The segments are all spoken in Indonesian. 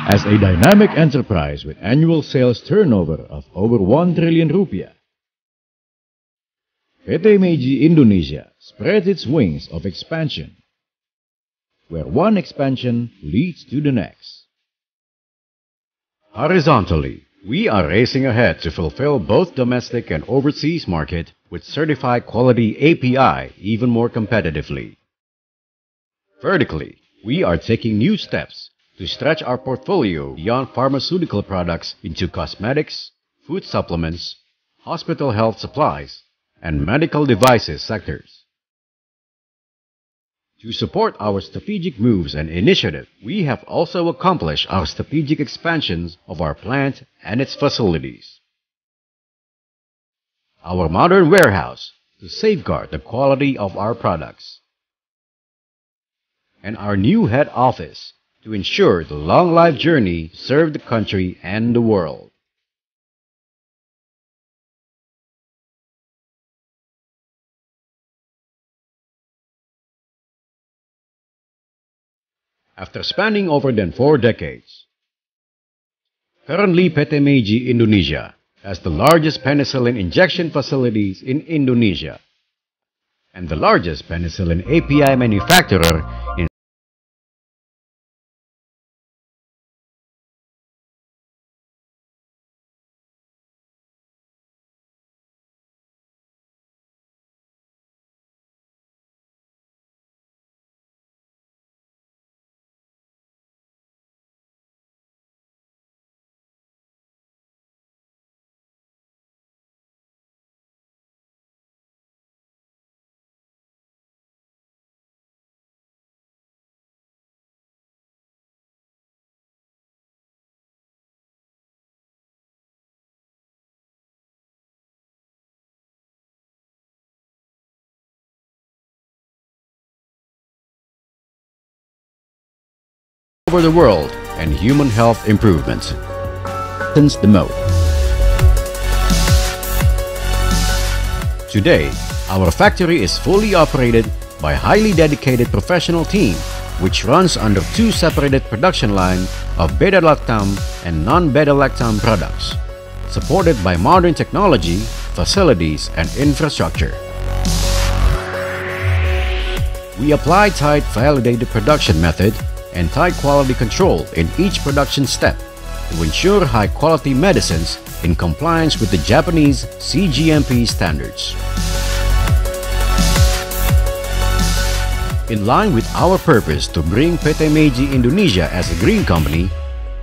As a dynamic enterprise with annual sales turnover of over 1 trillion rupiah, PT Meiji Indonesia spreads its wings of expansion, where one expansion leads to the next. Horizontally, we are racing ahead to fulfill both domestic and overseas market with certified quality API even more competitively. Vertically, we are taking new steps to stretch our portfolio beyond pharmaceutical products into cosmetics, food supplements, hospital health supplies, and medical devices sectors. To support our strategic moves and initiative, we have also accomplished our strategic expansions of our plant and its facilities. Our modern warehouse to safeguard the quality of our products. And our new head office to ensure the long life journey to serve the country and the world. After spanning over than 4 decades, currently PT Meiji Indonesia has the largest penicillin injection facilities in Indonesia and the largest penicillin API manufacturer in over the world and human health improvement. Since the moat. Today, our factory is fully operated by a highly dedicated professional team which runs under 2 separated production lines of beta-lactam and non-beta-lactam products, supported by modern technology, facilities, and infrastructure. We apply tight validated production method and tight quality control in each production step to ensure high-quality medicines in compliance with the Japanese CGMP standards. In line with our purpose to bring PT Meiji Indonesia as a green company,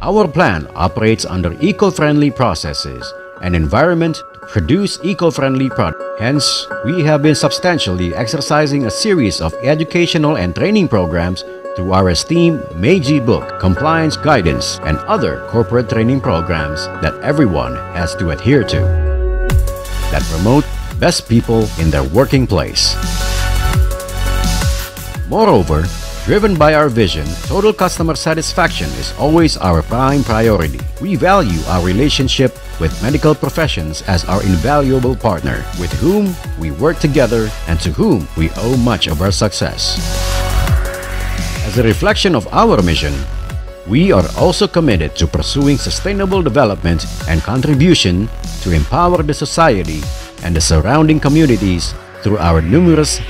our plant operates under eco-friendly processes and environment to produce eco-friendly products. Hence, we have been substantially exercising a series of educational and training programs through our esteemed Meiji Book, compliance guidance, and other corporate training programs that everyone has to adhere to, that promote best people in their working place. Moreover, driven by our vision, total customer satisfaction is always our prime priority. We value our relationship with medical professions as our invaluable partner, with whom we work together and to whom we owe much of our success. As a reflection of our mission, we are also committed to pursuing sustainable development and contribution to empower the society and the surrounding communities through our numerous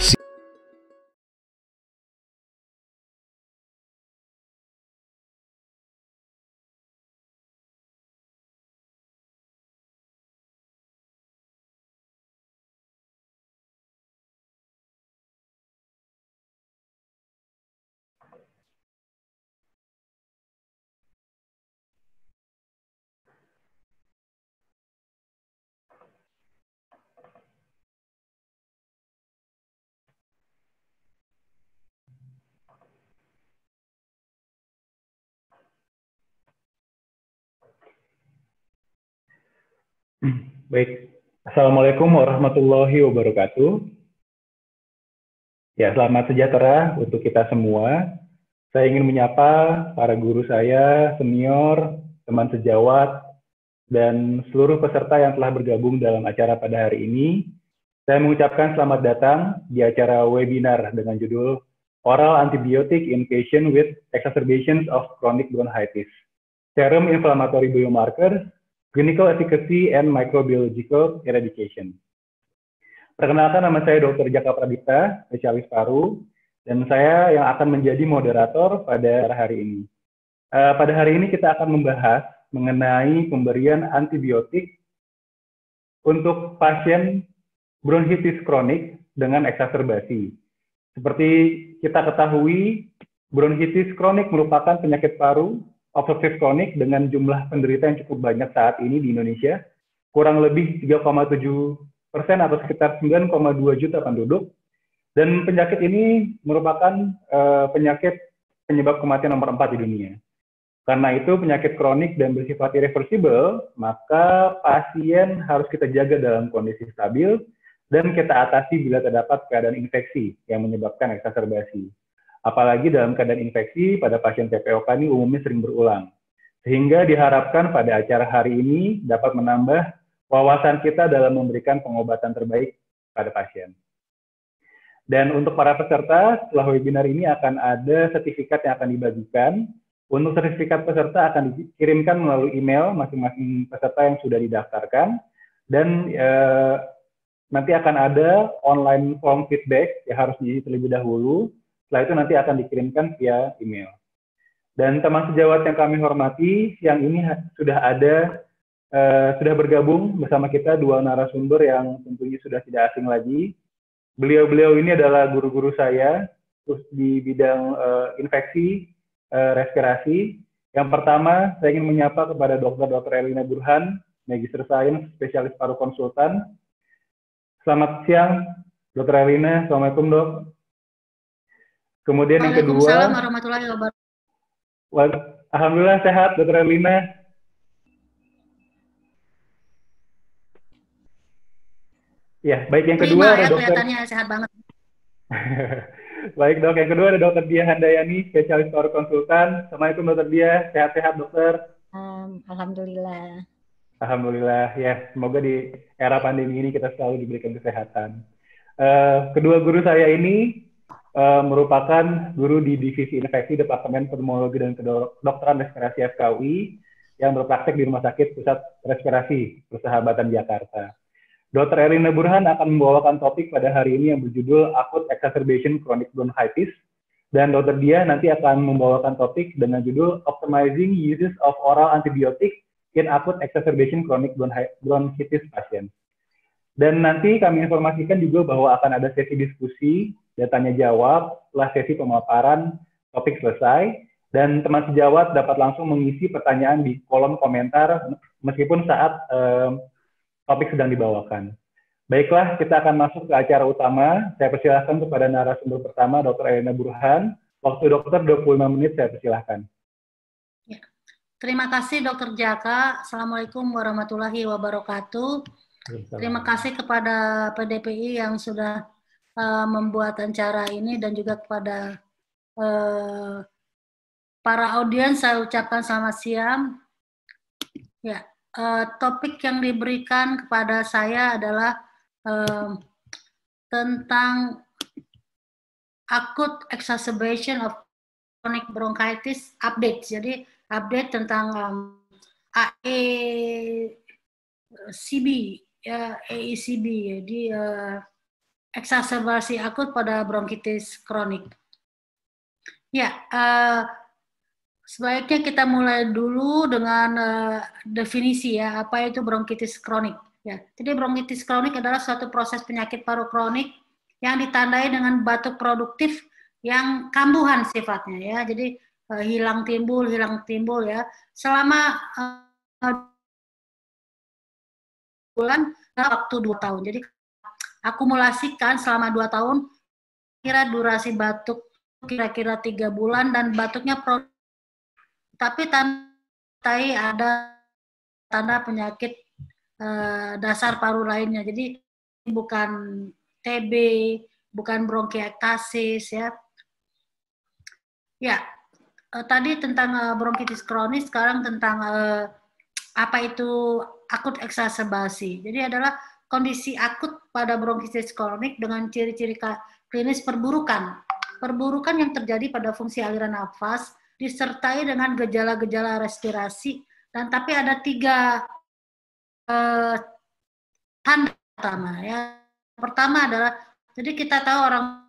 Baik, Assalamualaikum warahmatullahi wabarakatuh. Ya, selamat sejahtera untuk kita semua. Saya ingin menyapa para guru saya, senior, teman sejawat, dan seluruh peserta yang telah bergabung dalam acara pada hari ini. Saya mengucapkan selamat datang di acara webinar dengan judul Oral Antibiotic in Patient with Exacerbations of Chronic Bronchitis. serum inflammatory biomarkers, clinical efficacy, and microbiological eradication. Perkenalkan, nama saya Dr. Jaka Pradipta, spesialis paru, dan saya yang akan menjadi moderator pada hari ini. Pada hari ini kita akan membahas mengenai pemberian antibiotik untuk pasien bronkitis kronik dengan eksaserbasi. Seperti kita ketahui, bronkitis kronik merupakan penyakit paru obstruktif kronik dengan jumlah penderita yang cukup banyak saat ini di Indonesia, kurang lebih 3,7% atau sekitar 9,2 juta penduduk. Dan penyakit ini merupakan penyakit penyebab kematian nomor 4 di dunia. Karena itu penyakit kronik dan bersifat irreversibel, maka pasien harus kita jaga dalam kondisi stabil dan kita atasi bila terdapat keadaan infeksi yang menyebabkan eksaserbasi. Apalagi dalam keadaan infeksi pada pasien PPOK ini umumnya sering berulang. Sehingga diharapkan pada acara hari ini dapat menambah wawasan kita dalam memberikan pengobatan terbaik pada pasien. Dan untuk para peserta, setelah webinar ini akan ada sertifikat yang akan dibagikan. Untuk sertifikat peserta akan dikirimkan melalui email masing-masing peserta yang sudah didaftarkan. Dan nanti akan ada online form feedback yang harus diisi terlebih dahulu. Setelah itu nanti akan dikirimkan via email. Dan teman sejawat yang kami hormati, siang ini sudah bergabung bersama kita dua narasumber yang tentunya sudah tidak asing lagi. Beliau-beliau ini adalah guru-guru saya terus di bidang infeksi, respirasi. Yang pertama, saya ingin menyapa kepada Dr. Erlina Burhan, Magister Sains, spesialis paru konsultan. Selamat siang, Dr. Erlina. Assalamualaikum, Dok. Kemudian yang kedua, Waalaikumsalam warahmatullahi wabarakatuh. Alhamdulillah sehat, Dr. Erlina. Ya, baik, yang kedua ada dokter. Kelihatannya sehat banget. Baik, Dok. Yang kedua ada Dr. Dia Handayani, spesialis paru konsultan. Assalamualaikum, Dr. Dia. Sehat-sehat, Dokter. Alhamdulillah. Alhamdulillah. Ya, semoga di era pandemi ini kita selalu diberikan kesehatan. Kedua guru saya ini merupakan guru di Divisi Infeksi Departemen Pulmonologi dan Kedokteran Respirasi FKUI yang berpraktek di Rumah Sakit Pusat Respirasi Persahabatan Jakarta. Dr. Erlina Burhan akan membawakan topik pada hari ini yang berjudul Acute Exacerbation Chronic Bronchitis, dan Dr. Dia nanti akan membawakan topik dengan judul Optimizing Uses of Oral Antibiotic in Acute Exacerbation Chronic Bronchitis Patient. Dan nanti kami informasikan juga bahwa akan ada sesi diskusi dan tanya jawab setelah sesi pemaparan topik selesai, dan teman sejawat dapat langsung mengisi pertanyaan di kolom komentar meskipun saat topik sedang dibawakan. Baiklah, kita akan masuk ke acara utama. Saya persilahkan kepada narasumber pertama, Dr. Erlina Burhan. Waktu dokter 25 menit, saya persilahkan. Ya. Terima kasih, Dr. Jaka. Assalamualaikum warahmatullahi wabarakatuh. Terima kasih kepada PDPI yang sudah membuat acara ini, dan juga kepada para audiens saya ucapkan selamat siang. Ya. Topik yang diberikan kepada saya adalah tentang acute exacerbation of chronic bronchitis update. Jadi update tentang AECB, ya, AECB, jadi eksaserbasi akut pada bronkitis kronik. Ya. Sebaiknya kita mulai dulu dengan definisi, ya, apa itu bronkitis kronik. Ya, jadi bronkitis kronik adalah suatu proses penyakit paru kronik yang ditandai dengan batuk produktif yang kambuhan sifatnya, ya. Jadi hilang timbul ya selama bulan waktu 2 tahun. Jadi akumulasikan selama 2 tahun, kira durasi batuk kira-kira 3 bulan dan batuknya tapi tandai ada tanda penyakit dasar paru lainnya. Jadi bukan TB, bukan bronkiektasis, ya. Ya, tadi tentang bronkitis kronis, sekarang tentang apa itu akut eksaserbasi. Jadi adalah kondisi akut pada bronkitis kronik dengan ciri-ciri klinis perburukan yang terjadi pada fungsi aliran nafas disertai dengan gejala-gejala respirasi, dan tapi ada 3 tanda utama ya. Pertama adalah, jadi kita tahu orang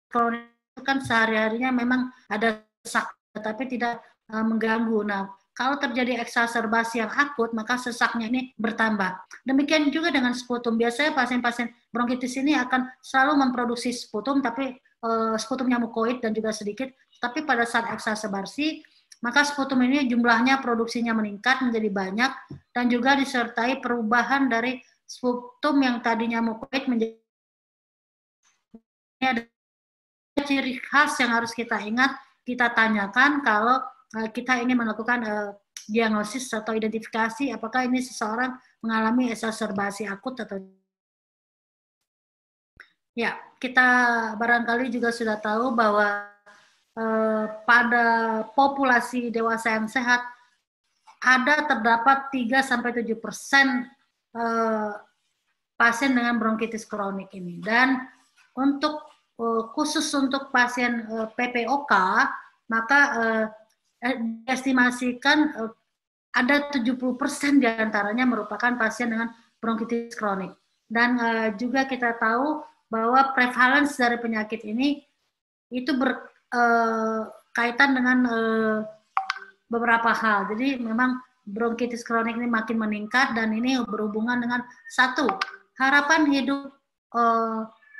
kronis itu kan sehari-harinya memang ada sesak, tapi tidak mengganggu. Nah, kalau terjadi eksaserbasi yang akut, maka sesaknya ini bertambah. Demikian juga dengan sputum. Biasanya pasien-pasien bronkitis ini akan selalu memproduksi sputum, tapi sputumnya mukoid dan juga sedikit. Tapi pada saat eksaserbasi, maka sputum ini jumlahnya, produksinya meningkat menjadi banyak, dan juga disertai perubahan dari sputum yang tadinya mukoid menjadi. Ada ciri khas yang harus kita ingat, kita tanyakan kalau kita ingin melakukan diagnosis atau identifikasi apakah ini seseorang mengalami eksaserbasi akut atau ya. Kita barangkali juga sudah tahu bahwa pada populasi dewasa yang sehat terdapat 3-7% pasien dengan bronkitis kronik ini. Dan untuk khusus untuk pasien PPOK, maka diestimasikan ada 70% diantaranya merupakan pasien dengan bronkitis kronik. Dan juga kita tahu bahwa prevalence dari penyakit ini itu berkaitan dengan beberapa hal. Jadi memang bronkitis kronik ini makin meningkat, dan ini berhubungan dengan satu, harapan hidup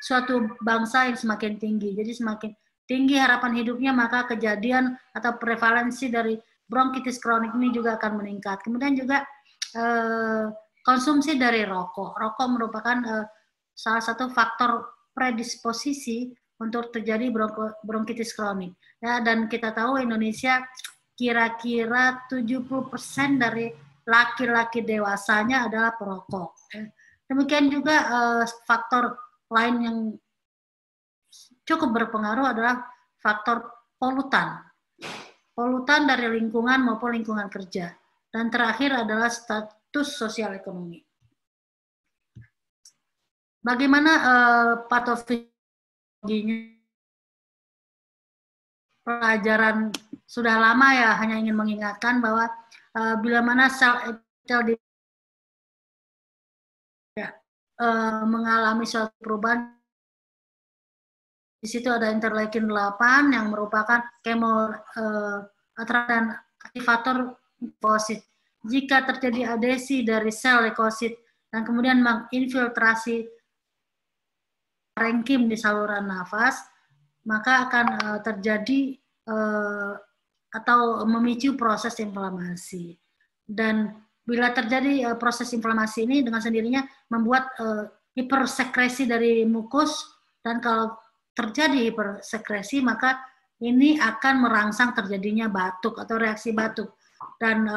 suatu bangsa yang semakin tinggi. Jadi semakin tinggi harapan hidupnya, maka kejadian atau prevalensi dari bronkitis kronik ini juga akan meningkat. Kemudian juga konsumsi dari rokok. Rokok merupakan salah satu faktor predisposisi untuk terjadi bronkitis kronik. Ya, dan kita tahu Indonesia kira-kira 70% dari laki-laki dewasanya adalah perokok. Demikian juga faktor lain yang cukup berpengaruh adalah faktor polutan. Polutan dari lingkungan maupun lingkungan kerja. Dan terakhir adalah status sosial ekonomi. Bagaimana patofisiologinya? Pelajaran sudah lama ya, hanya ingin mengingatkan bahwa bila mana sel epitel mengalami suatu perubahan, di situ ada interleukin 8 yang merupakan dan aktivator leukosit. Jika terjadi adesi dari sel leukosit dan kemudian menginfiltrasi parenkim di saluran nafas, maka akan terjadi atau memicu proses inflamasi. Dan bila terjadi proses inflamasi ini dengan sendirinya membuat hipersekresi dari mukus, dan kalau terjadi hipersekresi maka ini akan merangsang terjadinya batuk atau reaksi batuk. Dan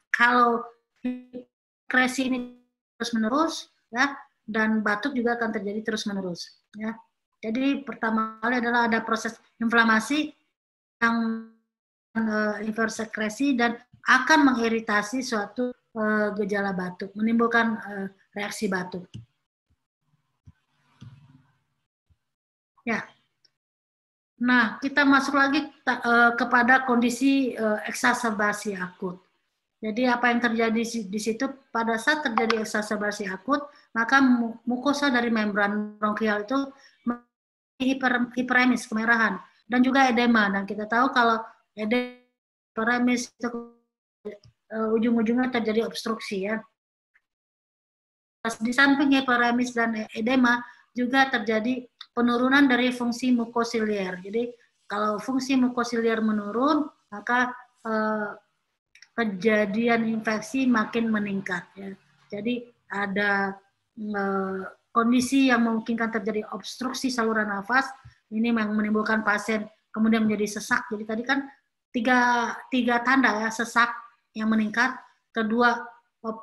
kalau sekresi ini terus-menerus ya, dan batuk juga akan terjadi terus-menerus ya. Jadi pertama kali adalah ada proses inflamasi yang hipersekresi dan akan mengiritasi suatu gejala batuk, menimbulkan reaksi batuk. Ya. Nah, kita masuk lagi kepada kondisi eksaserbasi akut. Jadi apa yang terjadi di situ pada saat terjadi eksaserbasi akut, maka mukosa dari membran bronkial itu hiperemis, kemerahan, dan juga edema. Dan kita tahu kalau edema, hiperemis itu ujung-ujungnya terjadi obstruksi ya. Di samping hiperemis dan edema juga terjadi penurunan dari fungsi mukosilier. Jadi kalau fungsi mukosilier menurun, maka kejadian infeksi makin meningkat ya. Jadi ada kondisi yang memungkinkan terjadi obstruksi saluran nafas, ini yang menimbulkan pasien kemudian menjadi sesak. Jadi tadi kan tiga tanda ya, sesak yang meningkat, kedua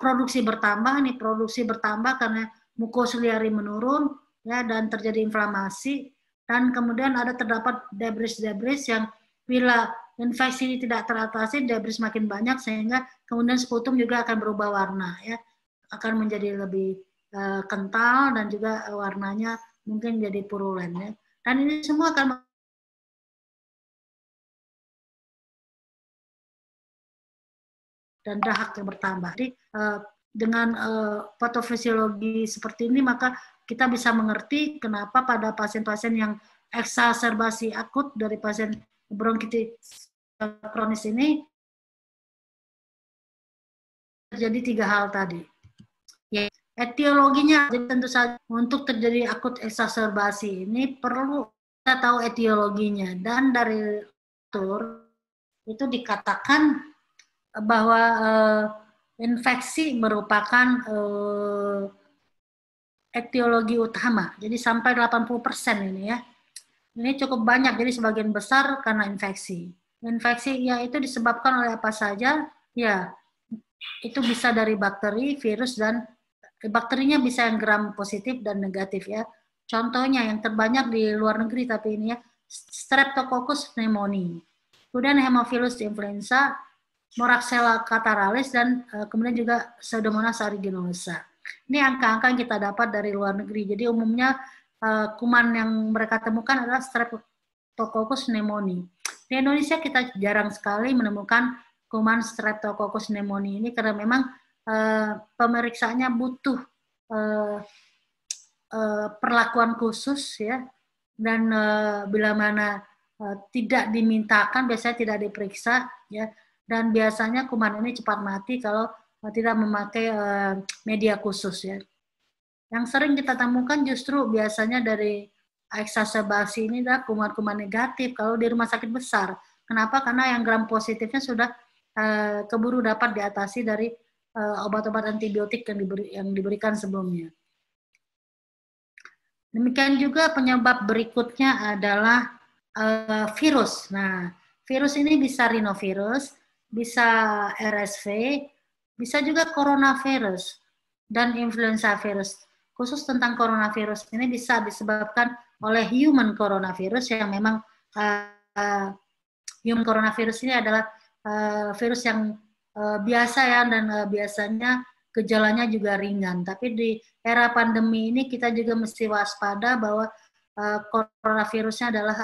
produksi bertambah, ini produksi bertambah karena mukosiliari menurun ya, dan terjadi inflamasi, dan kemudian terdapat debris-debris yang bila infeksi ini tidak teratasi, debris makin banyak sehingga kemudian sputum juga akan berubah warna ya, akan menjadi lebih kental dan juga warnanya mungkin jadi purulen ya. Dan ini semua akan dan dahak yang bertambah. Jadi dengan patofisiologi seperti ini maka kita bisa mengerti kenapa pada pasien-pasien yang eksaserbasi akut dari pasien bronkitis kronis ini terjadi 3 hal tadi. Ya, etiologinya, jadi tentu saja untuk terjadi akut eksaserbasi ini perlu kita tahu etiologinya, dan dari literatur itu dikatakan bahwa infeksi merupakan etiologi utama. Jadi sampai 80% ini ya. Ini cukup banyak, jadi sebagian besar karena infeksi. Infeksi ya itu disebabkan oleh apa saja? Ya, itu bisa dari bakteri, virus, dan bakterinya bisa yang gram positif dan negatif ya. Contohnya yang terbanyak di luar negeri tapi ini ya, Streptococcus pneumoniae, kemudian Haemophilus influenza, Moraxella catarrhalis, dan kemudian juga Pseudomonas aeruginosa. Ini angka-angka yang kita dapat dari luar negeri. Jadi umumnya kuman yang mereka temukan adalah Streptococcus pneumoniae. Di Indonesia kita jarang sekali menemukan kuman Streptococcus pneumoniae ini karena memang pemeriksaannya butuh perlakuan khusus ya, dan bila mana tidak dimintakan biasanya tidak diperiksa ya, dan biasanya kuman ini cepat mati kalau tidak memakai media khusus ya. Yang sering kita temukan justru biasanya dari eksaserbasi ini adalah kuman-kuman negatif kalau di rumah sakit besar. Kenapa? Karena yang gram positifnya sudah keburu dapat diatasi dari obat-obat antibiotik yang diberikan sebelumnya. Demikian juga penyebab berikutnya adalah virus. Nah, virus ini bisa rhinovirus, bisa RSV, bisa juga coronavirus dan influenza virus. Khusus tentang coronavirus ini bisa disebabkan oleh human coronavirus yang memang human coronavirus ini adalah virus yang biasa ya, dan biasanya gejalanya juga ringan. Tapi di era pandemi ini kita juga mesti waspada bahwa coronavirusnya adalah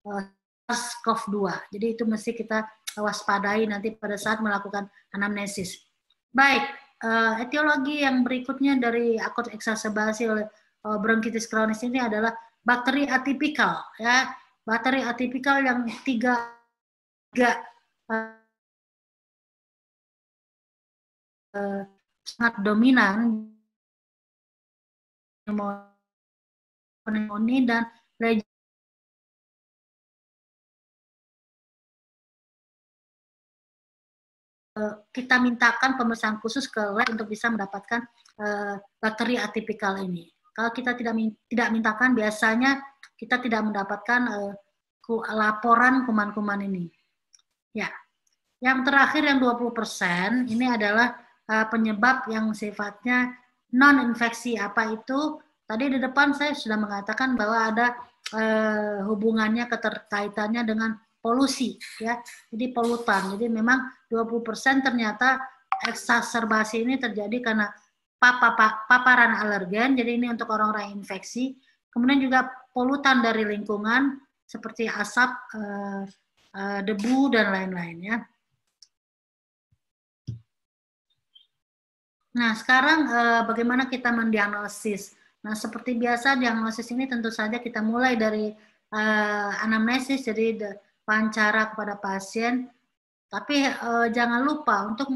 SARS-CoV-2. Jadi itu mesti kita waspadai nanti pada saat melakukan anamnesis. Baik, etiologi yang berikutnya dari akut eksaserbasi oleh bronkitis kronis ini adalah bakteri atipikal ya. Bakteri atipikal yang tiga sangat dominan, pneumonia dan kita mintakan pemeriksaan khusus ke lab untuk bisa mendapatkan bakteri atipikal ini. Kalau kita tidak mintakan, biasanya kita tidak mendapatkan laporan kuman-kuman ini. Ya, yang terakhir yang 20% ini adalah penyebab yang sifatnya non-infeksi. Apa itu? Tadi di depan saya sudah mengatakan bahwa ada hubungannya, keterkaitannya dengan polusi ya. Jadi polutan. Jadi memang 20% ternyata eksaserbasi ini terjadi karena paparan alergen. Jadi ini untuk orang-orang infeksi. Kemudian juga polutan dari lingkungan seperti asap, debu dan lain-lain ya. Nah, sekarang bagaimana kita mendiagnosis? Nah, seperti biasa diagnosis ini tentu saja kita mulai dari anamnesis, jadi wawancara kepada pasien. Tapi jangan lupa untuk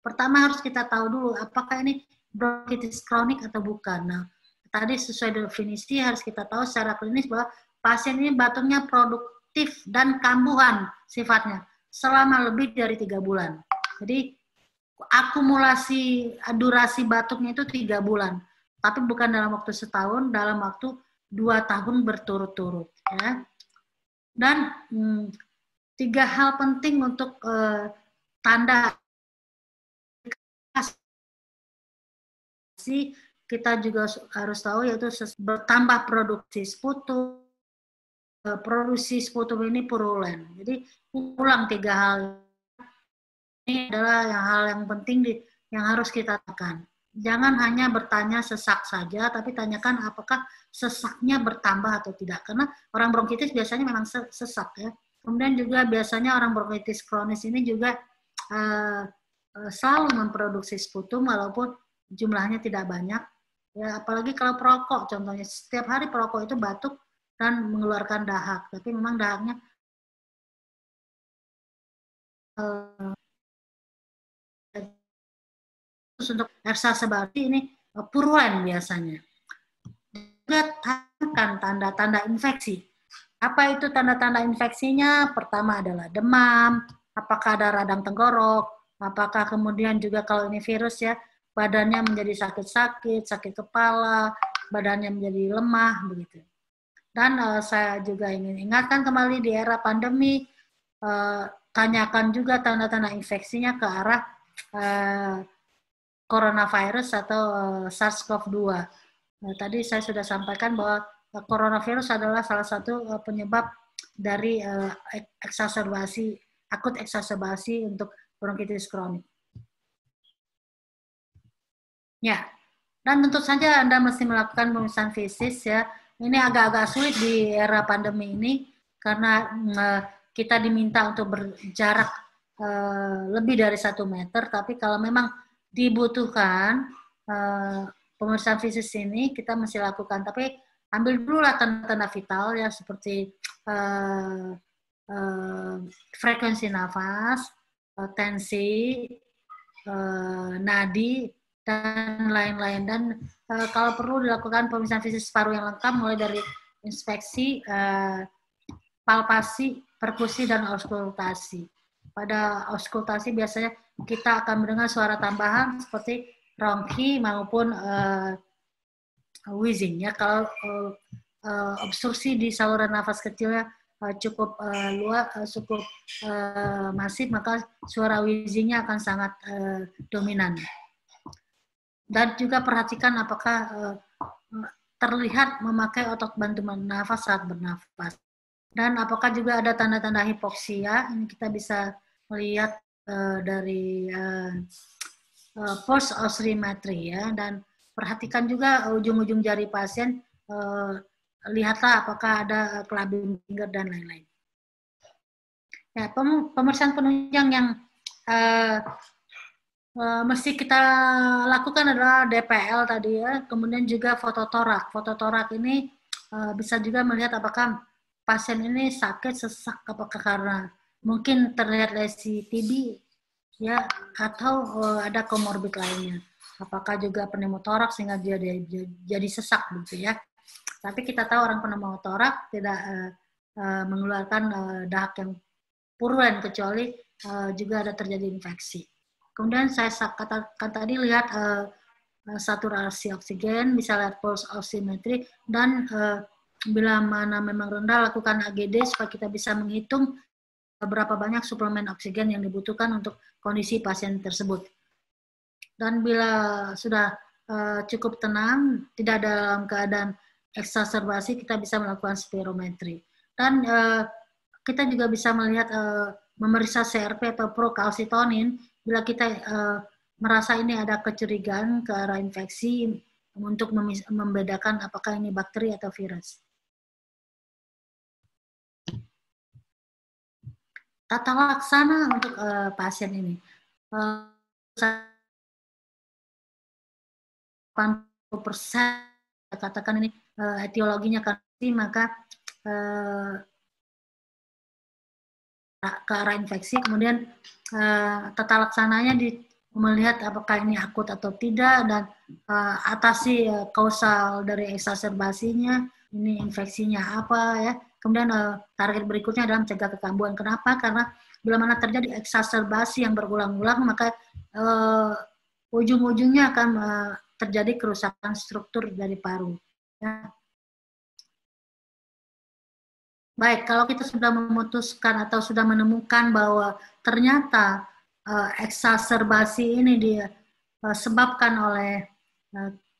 pertama harus kita tahu dulu apakah ini bronkitis kronik atau bukan. Nah, tadi sesuai definisi harus kita tahu secara klinis bahwa pasien ini batuknya produktif dan kambuhan sifatnya selama lebih dari 3 bulan. Jadi akumulasi durasi batuknya itu 3 bulan, tapi bukan dalam waktu setahun, dalam waktu 2 tahun berturut-turut ya. Dan 3 hal penting untuk tanda kita juga harus tahu, yaitu bertambah produksi sputum ini purulen. Jadi ulang 3 hal ini adalah hal yang penting yang harus kita tekan. Jangan hanya bertanya sesak saja, tapi tanyakan apakah sesaknya bertambah atau tidak. Karena orang bronkitis biasanya memang sesak ya. Kemudian juga biasanya orang bronkitis kronis ini juga selalu memproduksi sputum walaupun jumlahnya tidak banyak. Ya, apalagi kalau perokok, contohnya setiap hari perokok itu batuk dan mengeluarkan dahak, tapi memang dahaknya untuk exacerbasi ini purulent biasanya. Juga tanda-tanda infeksi. Apa itu tanda-tanda infeksinya? Pertama adalah demam, apakah ada radang tenggorok, apakah kemudian juga kalau ini virus ya, badannya menjadi sakit-sakit, sakit kepala, badannya menjadi lemah, begitu. Dan saya juga ingin ingatkan kembali di era pandemi, tanyakan juga tanda-tanda infeksinya ke arah coronavirus atau SARS-CoV-2. Tadi saya sudah sampaikan bahwa coronavirus adalah salah satu penyebab dari akut eksaserbasi untuk bronkitis kronik. Ya, dan tentu saja Anda mesti melakukan pemeriksaan fisik ya. Ini agak-agak sulit di era pandemi ini karena kita diminta untuk berjarak lebih dari 1 meter, tapi kalau memang dibutuhkan pemeriksaan fisik ini kita mesti lakukan, tapi ambil dulu lah tanda-tanda vital ya seperti frekuensi nafas, tensi, nadi dan lain-lain. Dan kalau perlu dilakukan pemeriksaan fisik paru yang lengkap mulai dari inspeksi, palpasi, perkusi dan auskultasi. Pada auskultasi biasanya kita akan mendengar suara tambahan seperti bronki maupun wheezing ya. Kalau obstruksi di saluran nafas kecilnya cukup luas, cukup masif, maka suara wheezingnya akan sangat dominan. Dan juga perhatikan apakah terlihat memakai otot bantu nafas saat bernafas. Dan apakah juga ada tanda-tanda hipoksia, ini kita bisa melihat dari pulse oximetry ya, dan perhatikan juga ujung-ujung jari pasien, lihatlah apakah ada clubbing finger dan lain-lain. Ya, pemeriksaan penunjang yang mesti kita lakukan adalah DPL tadi ya, kemudian juga fototorak. Fototorak ini bisa juga melihat apakah pasien ini sakit sesak, apakah karena mungkin terlihat lesi TB ya, atau ada komorbid lainnya. Apakah juga pneumotorak sehingga dia jadi sesak gitu ya. Tapi kita tahu orang pneumotorak tidak mengeluarkan dahak yang purulent kecuali juga ada terjadi infeksi. Kemudian saya katakan tadi lihat saturasi oksigen, bisa lihat pulse oximetry, dan bila mana memang rendah lakukan AGD supaya kita bisa menghitung berapa banyak suplemen oksigen yang dibutuhkan untuk kondisi pasien tersebut. Dan bila sudah cukup tenang, tidak dalam keadaan eksaserbasi, kita bisa melakukan spirometri. Dan kita juga bisa melihat memeriksa CRP atau prokalsitonin bila kita merasa ini ada kecurigaan ke arah infeksi untuk membedakan apakah ini bakteri atau virus. Tata laksana untuk pasien ini. 80% katakan ini etiologinya karena maka ke arah infeksi, kemudian tata laksananya melihat apakah ini akut atau tidak, dan atasi kausal dari eksaserbasinya, ini infeksinya apa ya. Kemudian target berikutnya adalah mencegah kekambuhan. Kenapa? Karena bila mana terjadi eksaserbasi yang berulang-ulang, maka ujung-ujungnya akan terjadi kerusakan struktur dari paru. Ya. Baik, kalau kita sudah memutuskan atau sudah menemukan bahwa ternyata eksaserbasi ini disebabkan oleh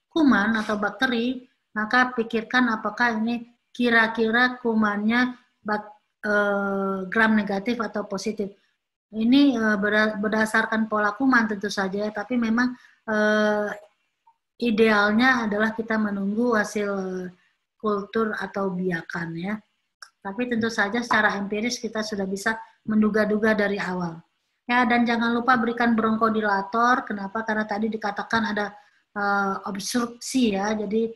kuman atau bakteri, maka pikirkan apakah ini kira-kira kumannya gram negatif atau positif. Ini berdasarkan pola kuman tentu saja, tapi memang idealnya adalah kita menunggu hasil kultur atau biakan ya. Tapi tentu saja secara empiris kita sudah bisa menduga-duga dari awal. Ya, dan jangan lupa berikan bronkodilator. Kenapa? Karena tadi dikatakan ada obstruksi ya. Jadi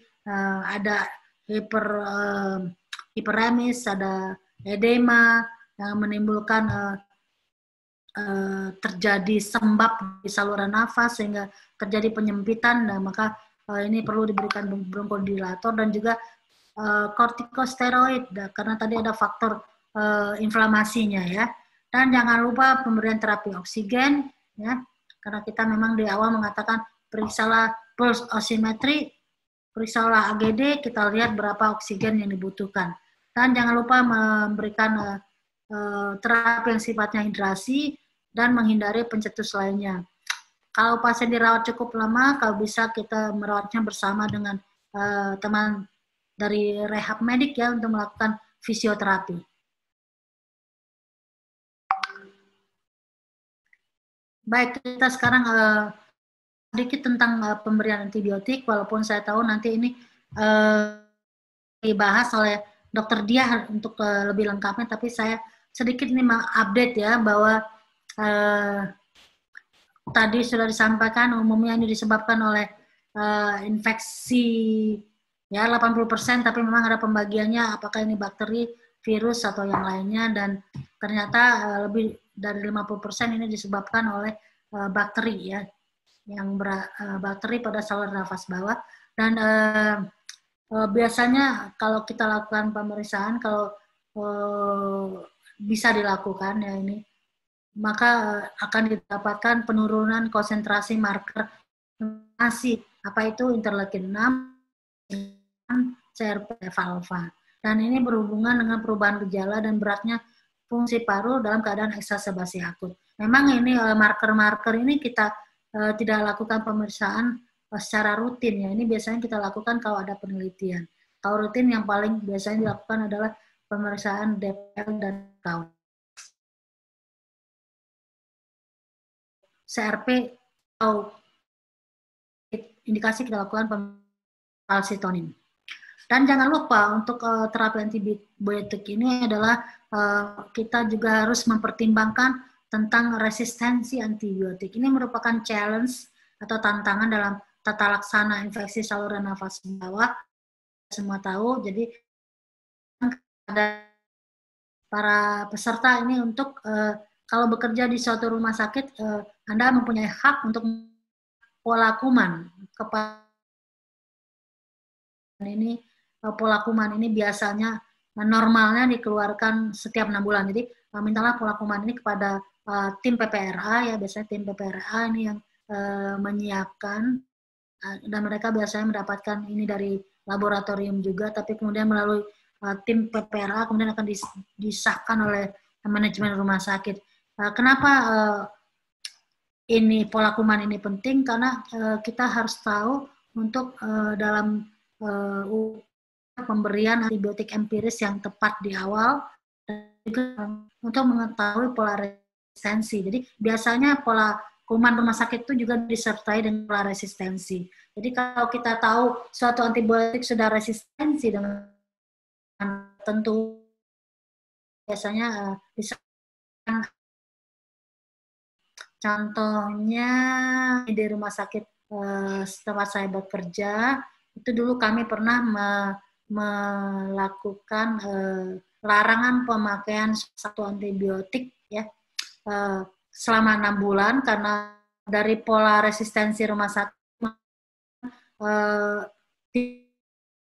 ada hiperemis, ada edema yang menimbulkan terjadi sembab di saluran nafas sehingga terjadi penyempitan. Nah, maka ini perlu diberikan bronkodilator dan juga kortikosteroid karena tadi ada faktor inflamasinya ya. Dan jangan lupa pemberian terapi oksigen, ya, karena kita memang di awal mengatakan periksalah pulse oximetry, periksalah AGD, kita lihat berapa oksigen yang dibutuhkan. Dan jangan lupa memberikan terapi yang sifatnya hidrasi dan menghindari pencetus lainnya. Kalau pasien dirawat cukup lama, kalau bisa kita merawatnya bersama dengan teman dari rehab medik ya untuk melakukan fisioterapi. Baik, kita sekarang sedikit tentang pemberian antibiotik, walaupun saya tahu nanti ini dibahas oleh Dr. Diah untuk lebih lengkapnya, tapi saya sedikit ini mengupdate ya, bahwa tadi sudah disampaikan umumnya ini disebabkan oleh infeksi ya 80%, tapi memang ada pembagiannya apakah ini bakteri, virus, atau yang lainnya, dan ternyata lebih dari 50% ini disebabkan oleh bakteri ya, yang bakteri pada saluran nafas bawah. Dan biasanya kalau kita lakukan pemeriksaan, kalau bisa dilakukan ya ini, maka akan didapatkan penurunan konsentrasi marker inflamasi, apa itu interleukin 6, CRP-alfa. Dan ini berhubungan dengan perubahan gejala dan beratnya fungsi paru dalam keadaan eksaserbasi akut. Memang ini marker-marker ini kita tidak lakukan pemeriksaan secara rutin ya. Ini biasanya kita lakukan kalau ada penelitian. Kalau rutin yang paling biasanya dilakukan adalah pemeriksaan DPL dan count. CRP atau indikasi kita lakukan kalsitonin. Dan jangan lupa untuk terapi antibiotik ini adalah kita juga harus mempertimbangkan tentang resistensi antibiotik. Ini merupakan challenge atau tantangan dalam tata laksana infeksi saluran nafas bawah. Semua tahu, jadi ada para peserta ini untuk kalau bekerja di suatu rumah sakit, Anda mempunyai hak untuk pola kuman kepada ini. Pola kuman ini biasanya normalnya dikeluarkan setiap 6 bulan. Jadi mintalah pola kuman ini kepada tim PPRA ya, biasanya tim PPRA ini yang menyiapkan, dan mereka biasanya mendapatkan ini dari laboratorium juga, tapi kemudian melalui tim PPRA kemudian akan disahkan oleh manajemen rumah sakit. Kenapa ini pola kuman ini penting? Karena kita harus tahu untuk dalam pemberian antibiotik empiris yang tepat di awal, dan juga untuk mengetahui pola resistensi. Jadi biasanya pola kuman rumah sakit itu juga disertai dengan pola resistensi. Jadi kalau kita tahu suatu antibiotik sudah resistensi dengan tentu, biasanya bisa, contohnya di rumah sakit tempat saya bekerja, itu dulu kami pernah melakukan larangan pemakaian satu antibiotik ya selama 6 bulan karena dari pola resistensi rumah sakit,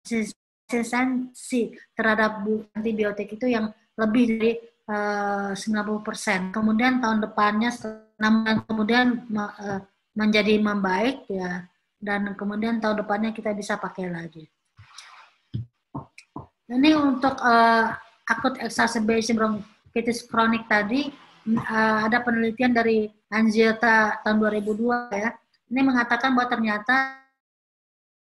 resistensi terhadap antibiotik itu yang lebih dari 90%. Kemudian tahun depannya 6 bulan kemudian menjadi membaik ya, dan kemudian tahun depannya kita bisa pakai lagi. Ini untuk acute exacerbation bronchitis kronik tadi, ada penelitian dari Angiota tahun 2002 ya. Ini mengatakan bahwa ternyata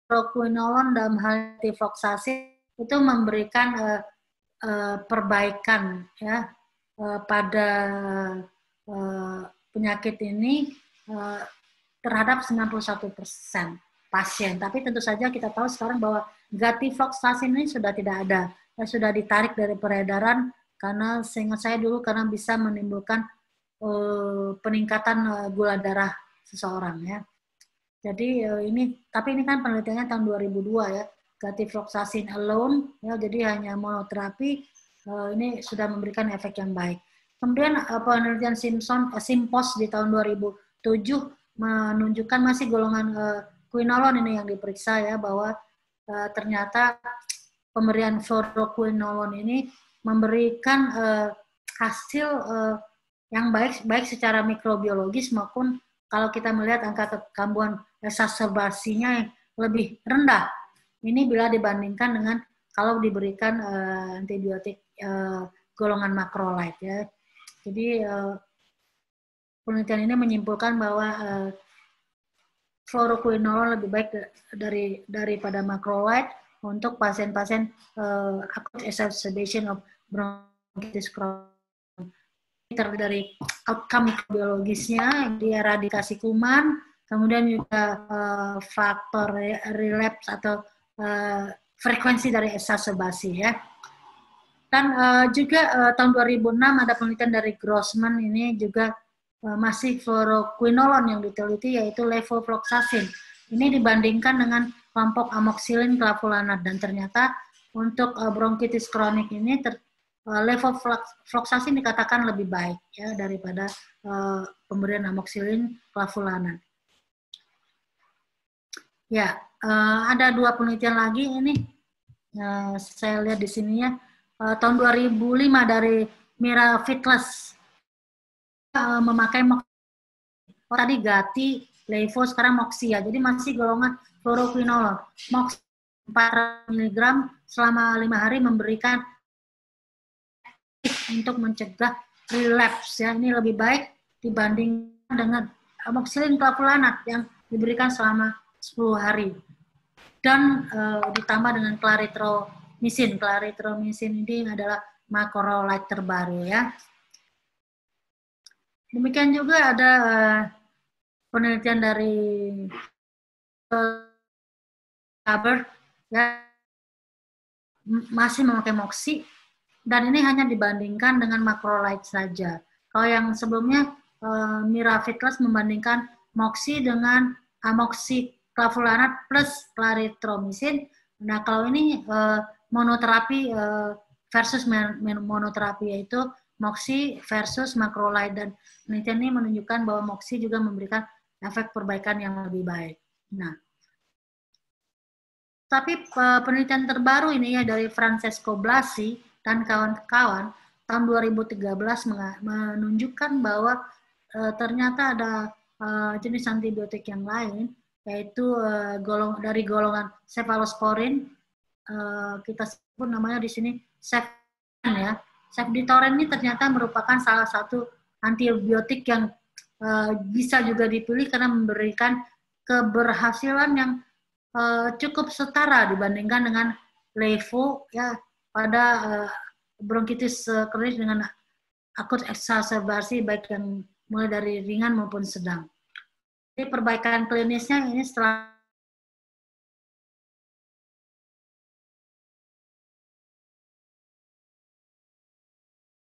proquinolone dalam hal tifloxacin itu memberikan perbaikan ya pada penyakit ini terhadap 91% pasien. Tapi tentu saja kita tahu sekarang bahwa tifloxacin ini sudah tidak ada, sudah ditarik dari peredaran karena seingat saya dulu karena bisa menimbulkan peningkatan gula darah seseorang ya. Jadi tapi ini kan penelitiannya tahun 2002 ya, gatifloxacin alone ya, jadi hanya monoterapi ini sudah memberikan efek yang baik. Kemudian penelitian Simpos di tahun 2007 menunjukkan masih golongan quinolone ini yang diperiksa ya, bahwa ternyata pemberian fluoroquinolone ini memberikan hasil yang baik secara mikrobiologis maupun kalau kita melihat angka kekambuhan exacerbasinya yang lebih rendah. Ini bila dibandingkan dengan kalau diberikan antibiotik golongan macrolide ya. Jadi penelitian ini menyimpulkan bahwa fluoroquinolone lebih baik daripada macrolide untuk pasien-pasien acute exacerbation of bronchitis chronic. Dari outcome biologisnya, dieradikasi kuman, kemudian juga faktor relapse atau frekuensi dari exacerbasi ya. Dan juga tahun 2006 ada penelitian dari Grossman ini juga masih fluoroquinolone yang diteliti, yaitu levofloxacin. Ini dibandingkan dengan kelompok amoxicillin clavulanat, dan ternyata untuk bronkitis kronik ini levofloxacin dikatakan lebih baik ya daripada pemberian amoxicillin clavulanat. Ya, ada 2 penelitian lagi ini saya lihat di sini ya. Tahun 2005 dari Mira Fitles memakai tadi Gati, Levo, sekarang Moxia. Jadi masih golongan fluoroquinolone. Moxia 4 mg selama 5 hari memberikan untuk mencegah relapse ya. Ini lebih baik dibandingkan dengan amoxicillin clavulanat yang diberikan selama 10 hari. Dan ditambah dengan clarithromycin. Clarithromycin ini adalah macrolide terbaru ya. Demikian juga ada penelitian dari Hubbard ya, masih memakai moxi, dan ini hanya dibandingkan dengan macrolide saja. Kalau yang sebelumnya Mira Fitles membandingkan moxi dengan amoxiclavulanat plus clarithromycin. Nah, kalau ini monoterapi versus monoterapi, yaitu moxi versus macrolide, dan penelitian ini menunjukkan bahwa moxi juga memberikan efek perbaikan yang lebih baik. Nah, tapi penelitian terbaru ini ya dari Francesco Blasi dan kawan-kawan tahun 2013 menunjukkan bahwa ternyata ada jenis antibiotik yang lain, yaitu dari golongan cephalosporin, kita sebut namanya di sini cefditoren ya. Cefditoren ini ternyata merupakan salah satu antibiotik yang bisa juga dipilih karena memberikan keberhasilan yang cukup setara dibandingkan dengan levo ya pada bronkitis kronis dengan akut exacerbasi, baik yang mulai dari ringan maupun sedang. Jadi perbaikan klinisnya ini setelah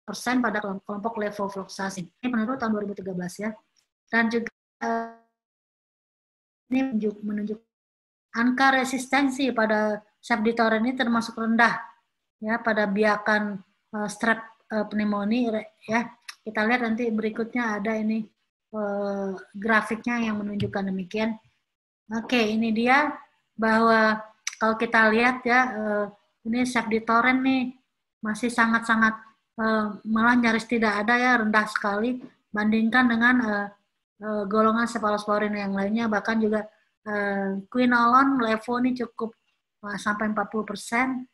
persen pada kelompok levofloxacin. Ini penelitian tahun 2013 ya. Dan juga ini menunjukkan angka resistensi pada cefditoren ini termasuk rendah ya pada biakan strep pneumonia ya. Kita lihat nanti berikutnya ada ini grafiknya yang menunjukkan demikian. Oke, ini dia bahwa kalau kita lihat ya ini cefditoren nih masih sangat-sangat malah nyaris tidak ada ya, rendah sekali bandingkan dengan golongan cephalosporin yang lainnya, bahkan juga quinolone, levo ini cukup sampai 40%,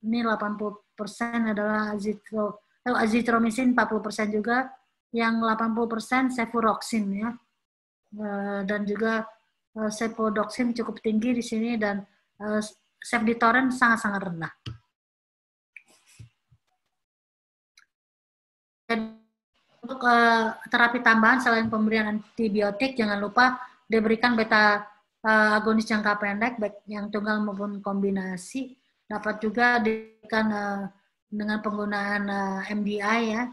ini 80% adalah azithromycin 40% juga, yang 80% cefuroxime ya, dan juga cefodoxime cukup tinggi di sini, dan cefditoren sangat-sangat rendah. Untuk terapi tambahan selain pemberian antibiotik, jangan lupa diberikan beta agonis jangka pendek, baik yang tunggal maupun kombinasi. Dapat juga diberikan dengan penggunaan MDI ya.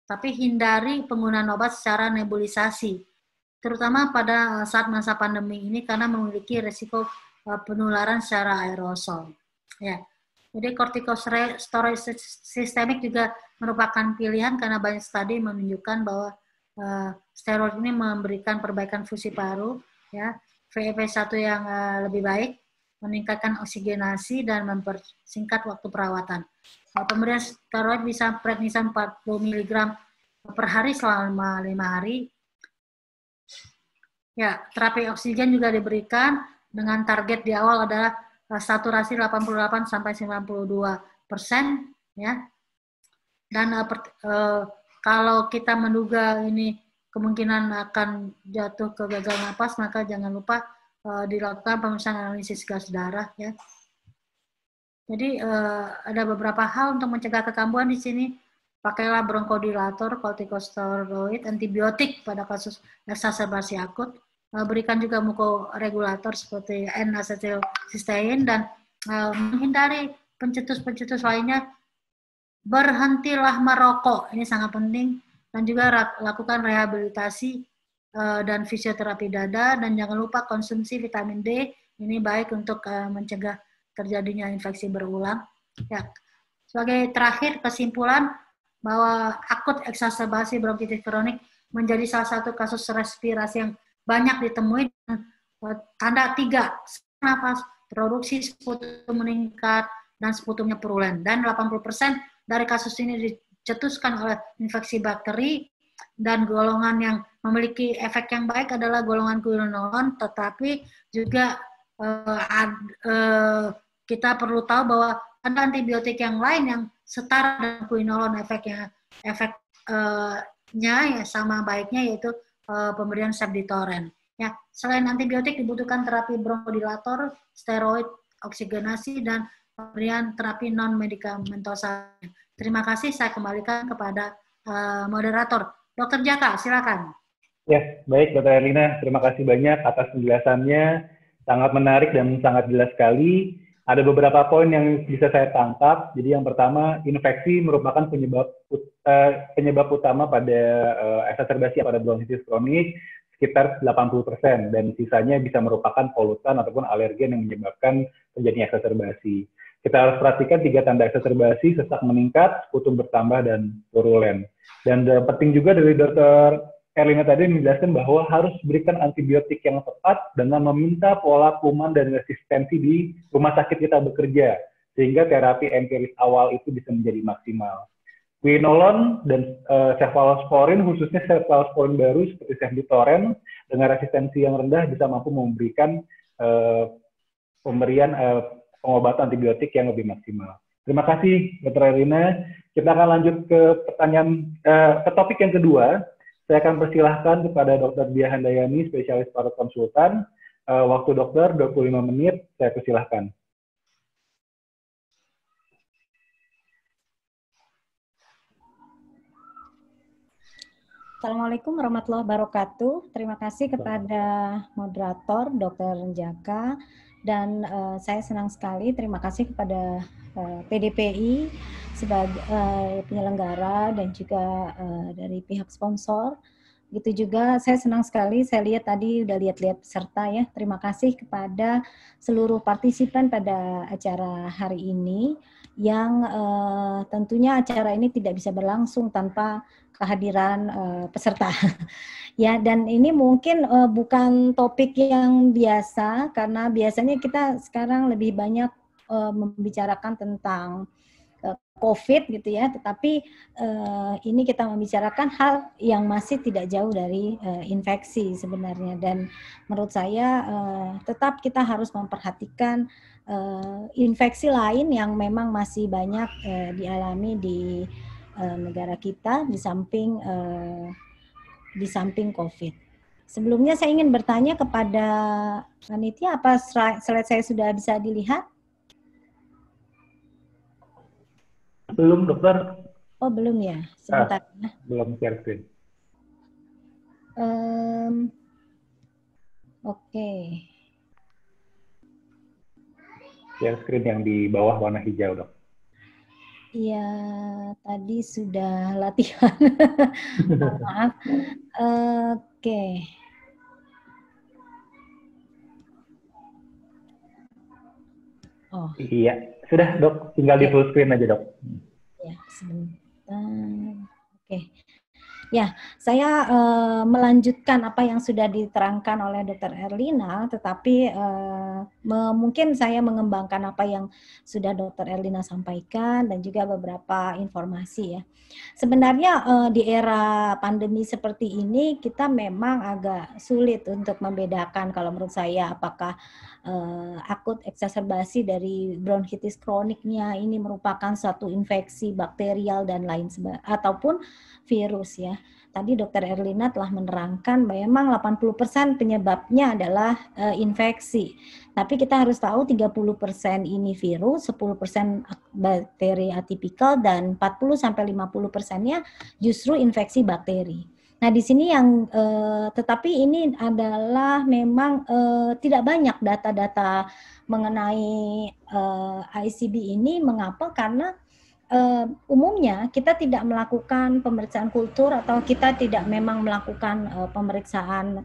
tapi hindari penggunaan obat secara nebulisasi, terutama pada saat masa pandemi ini karena memiliki risiko penularan secara aerosol. Ya. Jadi corticosteroid sistemik juga merupakan pilihan karena banyak studi menunjukkan bahwa steroid ini memberikan perbaikan fungsi paru, ya, VEP1 yang lebih baik, meningkatkan oksigenasi dan mempersingkat waktu perawatan. Pemberian steroid bisa prednisan 40 mg per hari selama 5 hari. Ya, terapi oksigen juga diberikan dengan target di awal adalah saturasi 88 sampai 92%, ya. Dan kalau kita menduga ini kemungkinan akan jatuh ke gagal napas, maka jangan lupa dilakukan pemeriksaan analisis gas darah, ya. Jadi ada beberapa hal untuk mencegah kekambuhan di sini. Pakailah bronkodilator, kortikosteroid, antibiotik pada kasus eksaserbasi akut. Berikan juga mukoregulator seperti N-asetilsistein dan menghindari pencetus-pencetus lainnya. Berhentilah merokok, ini sangat penting, dan juga lakukan rehabilitasi dan fisioterapi dada, dan jangan lupa konsumsi vitamin D, ini baik untuk mencegah terjadinya infeksi berulang. Ya. Sebagai terakhir kesimpulan bahwa akut eksaserbasi bronkitis kronik menjadi salah satu kasus respirasi yang banyak ditemui. Tanda 3, nafas, produksi sputum meningkat, dan sputumnya purulen. Dan 80% dari kasus ini dicetuskan oleh infeksi bakteri, dan golongan yang memiliki efek yang baik adalah golongan quinolone, tetapi juga kita perlu tahu bahwa ada antibiotik yang lain yang setara dengan quinolone efeknya ya sama baiknya, yaitu pemberian Sepditoren. Ya, selain antibiotik dibutuhkan terapi bronkodilator, steroid, oksigenasi, dan pemberian terapi non medikamentosa. Terima kasih, saya kembalikan kepada moderator. Dr. Jaka, silakan. Ya, baik Dr. Erlina, terima kasih banyak atas penjelasannya. Sangat menarik dan sangat jelas sekali. Ada beberapa poin yang bisa saya tangkap. Jadi yang pertama, infeksi merupakan penyebab utama pada eksaserbasi pada bronkitis kronik sekitar 80%, dan sisanya bisa merupakan polutan ataupun alergen yang menyebabkan terjadinya eksaserbasi. Kita harus perhatikan 3 tanda eksaserbasi: sesak meningkat, sputum bertambah, dan purulen. Dan penting juga dari Dr. Erlina tadi menjelaskan bahwa harus berikan antibiotik yang tepat dengan meminta pola kuman dan resistensi di rumah sakit kita bekerja, sehingga terapi empiris awal itu bisa menjadi maksimal. Quinolone dan cefalosporin, khususnya cefalosporin baru seperti Sepditoren dengan resistensi yang rendah, bisa mampu memberikan pemberian pengobatan antibiotik yang lebih maksimal. Terima kasih Dr. Erlina. Kita akan lanjut ke pertanyaan ke topik yang kedua. Saya akan persilahkan kepada Dr. Diah Handayani, spesialis paru konsultan. Waktu dokter 25 menit, saya persilahkan. Assalamualaikum warahmatullahi wabarakatuh. Terima kasih kepada moderator Dr. Jaka, dan saya senang sekali, terima kasih kepada PDPI sebagai penyelenggara dan juga dari pihak sponsor. Gitu juga saya senang sekali, saya lihat tadi udah lihat-lihat peserta ya. Terima kasih kepada seluruh partisipan pada acara hari ini yang tentunya acara ini tidak bisa berlangsung tanpa kehadiran peserta. Ya, dan ini mungkin bukan topik yang biasa karena biasanya kita sekarang lebih banyak membicarakan tentang COVID gitu ya, tetapi ini kita membicarakan hal yang masih tidak jauh dari infeksi sebenarnya, dan menurut saya tetap kita harus memperhatikan infeksi lain yang memang masih banyak dialami di negara kita di samping COVID. Sebelumnya saya ingin bertanya kepada panitia, apa slide saya sudah bisa dilihat? Belum, dokter. Oh, belum ya. Sebentar. Belum share screen. Oke. Share screen yang di bawah warna hijau, dok. Iya, tadi sudah latihan. Maaf. Oke. Oh. Iya, sudah dok, tinggal di full screen aja dok. Ya, sebentar. Oke. Ya, saya melanjutkan apa yang sudah diterangkan oleh Dr. Erlina, tetapi mungkin saya mengembangkan apa yang sudah Dr. Erlina sampaikan dan juga beberapa informasi ya. Sebenarnya di era pandemi seperti ini kita memang agak sulit untuk membedakan kalau menurut saya apakah akut eksaserbasi dari bronkitis kroniknya ini merupakan suatu infeksi bakterial dan lain sebagainya ataupun virus ya. Tadi Dr. Erlina telah menerangkan memang 80% penyebabnya adalah infeksi. Tapi kita harus tahu 30% ini virus, 10% bakteri atipikal dan 40-50%-nya justru infeksi bakteri. Nah, di sini yang tetapi ini adalah memang tidak banyak data-data mengenai ICB ini. Mengapa? Karena umumnya kita tidak melakukan pemeriksaan kultur atau kita tidak memang melakukan pemeriksaan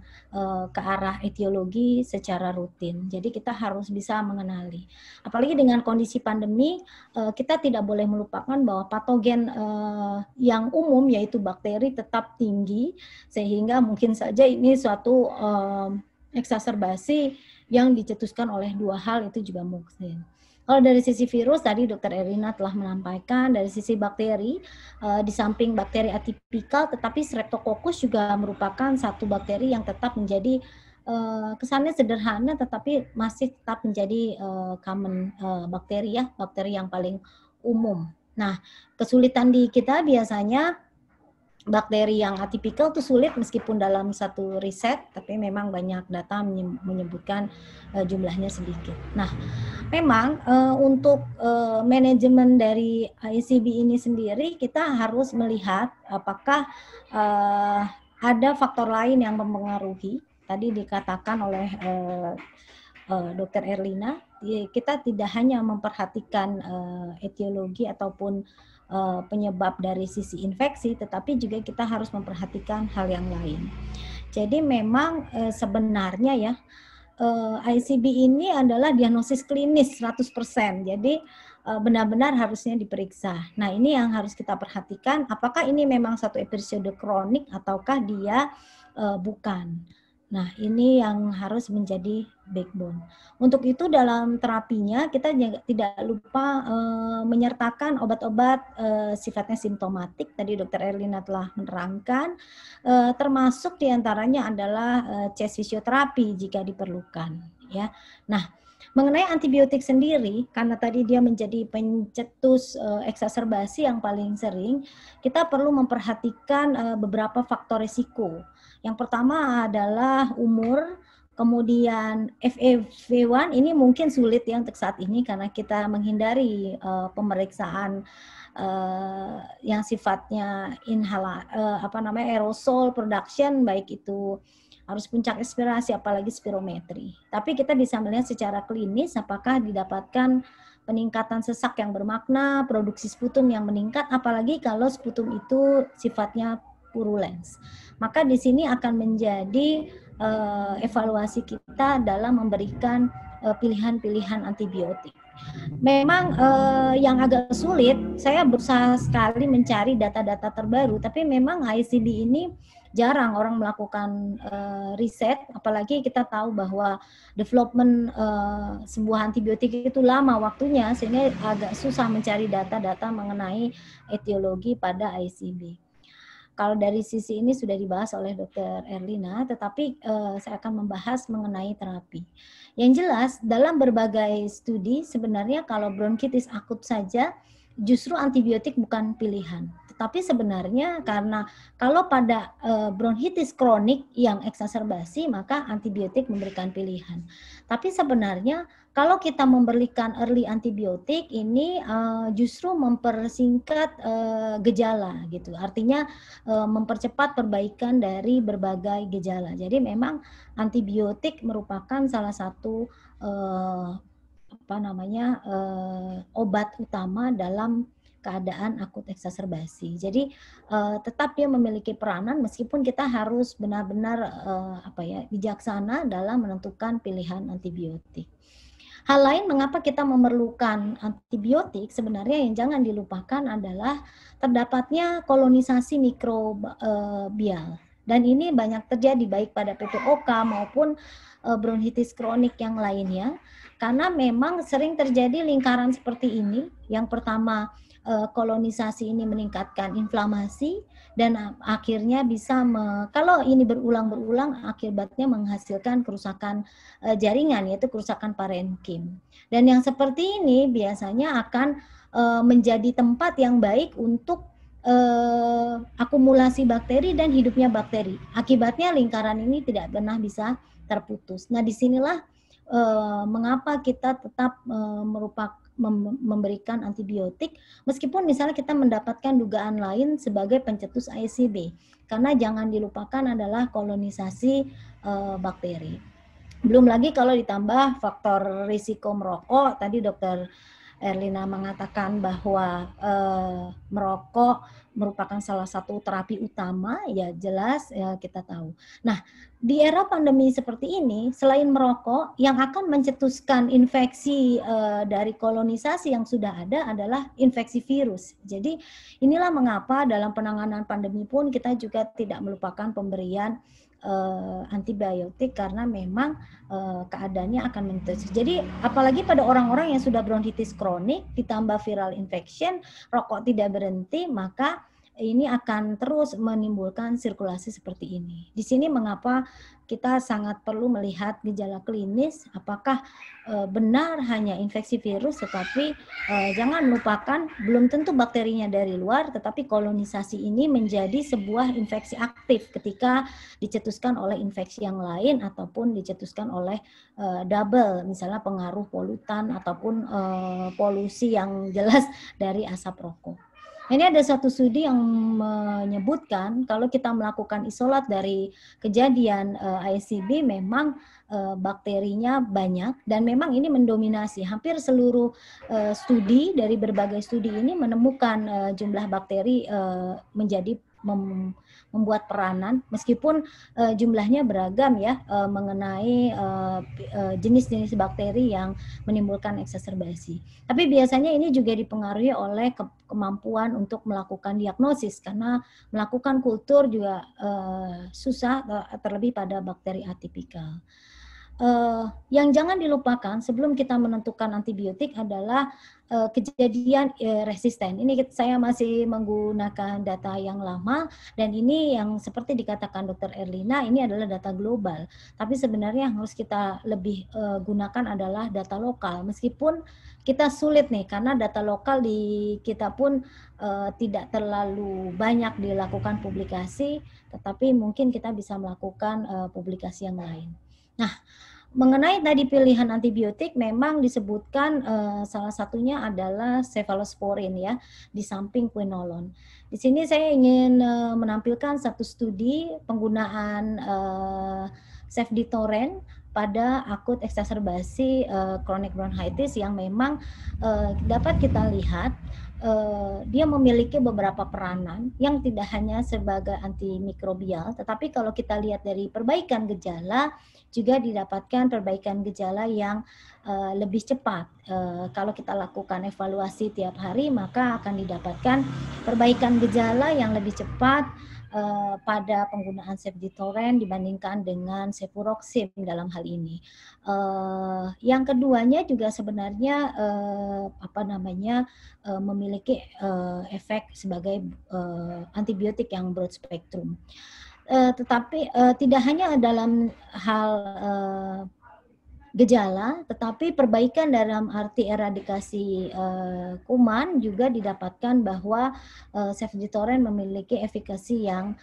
ke arah etiologi secara rutin. Jadi kita harus bisa mengenali. Apalagi dengan kondisi pandemi, kita tidak boleh melupakan bahwa patogen yang umum yaitu bakteri tetap tinggi, sehingga mungkin saja ini suatu eksaserbasi yang dicetuskan oleh dua hal itu juga mungkin. Kalau dari sisi virus, tadi Dr. Erlina telah menyampaikan dari sisi bakteri, di samping bakteri atipikal, tetapi Streptococcus juga merupakan satu bakteri yang tetap menjadi kesannya sederhana, tetapi masih tetap menjadi common bakteri ya, bakteri yang paling umum. Nah, kesulitan di kita biasanya bakteri yang atipikal itu sulit meskipun dalam satu riset, tapi memang banyak data menyebutkan jumlahnya sedikit. Nah, memang untuk manajemen dari ICB ini sendiri kita harus melihat apakah ada faktor lain yang mempengaruhi. Tadi dikatakan oleh Dr. Erlina, kita tidak hanya memperhatikan etiologi ataupun penyebab dari sisi infeksi, tetapi juga kita harus memperhatikan hal yang lain. Jadi memang sebenarnya ya ICB ini adalah diagnosis klinis 100%. Jadi benar-benar harusnya diperiksa. Nah, ini yang harus kita perhatikan, apakah ini memang satu episode kronik ataukah dia bukan. Nah, ini yang harus menjadi backbone. Untuk itu dalam terapinya kita tidak lupa menyertakan obat-obat sifatnya simptomatik. Tadi Dr. Erlina telah menerangkan, termasuk diantaranya adalah chest fisioterapi jika diperlukan. Ya, nah mengenai antibiotik sendiri, karena tadi dia menjadi pencetus eksaserbasi yang paling sering, kita perlu memperhatikan beberapa faktor risiko. Yang pertama adalah umur, kemudian FEV1 ini mungkin sulit ya untuk saat ini karena kita menghindari pemeriksaan yang sifatnya aerosol production, baik itu harus puncak expirasi apalagi spirometri. Tapi kita bisa melihat secara klinis apakah didapatkan peningkatan sesak yang bermakna, produksi sputum yang meningkat, apalagi kalau sputum itu sifatnya purulens. Maka di sini akan menjadi evaluasi kita dalam memberikan pilihan-pilihan antibiotik. Memang yang agak sulit, saya berusaha sekali mencari data-data terbaru, tapi memang ICB ini jarang orang melakukan riset, apalagi kita tahu bahwa development sebuah antibiotik itu lama waktunya, sehingga agak susah mencari data-data mengenai etiologi pada ICB. Kalau dari sisi ini sudah dibahas oleh Dr. Erlina, tetapi saya akan membahas mengenai terapi. Yang jelas, dalam berbagai studi sebenarnya kalau bronkitis akut saja, justru antibiotik bukan pilihan. Tetapi sebenarnya karena kalau pada bronkitis kronik yang eksaserbasi, maka antibiotik memberikan pilihan. Tapi sebenarnya kalau kita memberikan early antibiotik ini justru mempersingkat gejala gitu. Artinya mempercepat perbaikan dari berbagai gejala. Jadi memang antibiotik merupakan salah satu obat utama dalam keadaan akut eksaserbasi. Jadi tetap dia memiliki peranan meskipun kita harus benar-benar bijaksana dalam menentukan pilihan antibiotik. Hal lain mengapa kita memerlukan antibiotik sebenarnya yang jangan dilupakan adalah terdapatnya kolonisasi mikrobial. Dan ini banyak terjadi baik pada PPOK maupun bronkitis kronik yang lainnya. Karena memang sering terjadi lingkaran seperti ini. Yang pertama, kolonisasi ini meningkatkan inflamasi dan akhirnya bisa kalau ini berulang-berulang akibatnya menghasilkan kerusakan jaringan, yaitu kerusakan parenkim. Dan yang seperti ini biasanya akan menjadi tempat yang baik untuk akumulasi bakteri dan hidupnya bakteri. Akibatnya lingkaran ini tidak pernah bisa terputus. Nah, disinilah mengapa kita tetap memberikan antibiotik meskipun misalnya kita mendapatkan dugaan lain sebagai pencetus ASCB, karena jangan dilupakan adalah kolonisasi bakteri. Belum lagi kalau ditambah faktor risiko merokok, tadi Dr. Erlina mengatakan bahwa merokok merupakan salah satu terapi utama, ya jelas ya kita tahu. Nah, di era pandemi seperti ini, selain merokok, yang akan mencetuskan infeksi dari kolonisasi yang sudah ada adalah infeksi virus. Jadi inilah mengapa dalam penanganan pandemi pun kita juga tidak melupakan pemberian antibiotik karena memang keadaannya akan meningkat. Jadi apalagi pada orang-orang yang sudah bronkitis kronik ditambah viral infection, rokok tidak berhenti, maka ini akan terus menimbulkan sirkulasi seperti ini. Di sini mengapa kita sangat perlu melihat gejala klinis, apakah benar hanya infeksi virus, tetapi jangan lupakan belum tentu bakterinya dari luar, tetapi kolonisasi ini menjadi sebuah infeksi aktif ketika dicetuskan oleh infeksi yang lain ataupun dicetuskan oleh double, misalnya pengaruh polutan ataupun polusi yang jelas dari asap rokok. Ini ada satu studi yang menyebutkan kalau kita melakukan isolat dari kejadian ASCB memang bakterinya banyak dan memang ini mendominasi. Hampir seluruh studi dari berbagai studi ini menemukan jumlah bakteri menjadi membuat peranan meskipun jumlahnya beragam ya mengenai jenis-jenis bakteri yang menimbulkan eksaserbasi. Tapi biasanya ini juga dipengaruhi oleh kemampuan untuk melakukan diagnosis karena melakukan kultur juga susah terlebih pada bakteri atipikal. Yang jangan dilupakan sebelum kita menentukan antibiotik adalah kejadian resisten. Ini saya masih menggunakan data yang lama dan ini yang seperti dikatakan Dr. Erlina ini adalah data global. Tapi sebenarnya yang harus kita lebih gunakan adalah data lokal. Meskipun kita sulit nih karena data lokal di kita pun tidak terlalu banyak dilakukan publikasi, tetapi mungkin kita bisa melakukan publikasi yang lain. Nah, mengenai tadi pilihan antibiotik memang disebutkan salah satunya adalah cephalosporin ya, di samping quinolone. Di sini saya ingin menampilkan satu studi penggunaan cefditoren pada akut eksaserbasi chronic bronchitis yang memang dapat kita lihat dia memiliki beberapa peranan yang tidak hanya sebagai antimikrobial, tetapi kalau kita lihat dari perbaikan gejala juga didapatkan perbaikan gejala yang lebih cepat. Kalau kita lakukan evaluasi tiap hari maka akan didapatkan perbaikan gejala yang lebih cepat pada penggunaan cefditoren dibandingkan dengan cefuroxim dalam hal ini. Yang keduanya juga sebenarnya memiliki efek sebagai antibiotik yang broad spectrum. Tetapi tidak hanya dalam hal gejala, tetapi perbaikan dalam arti eradikasi kuman juga didapatkan bahwa cefditoren memiliki efikasi yang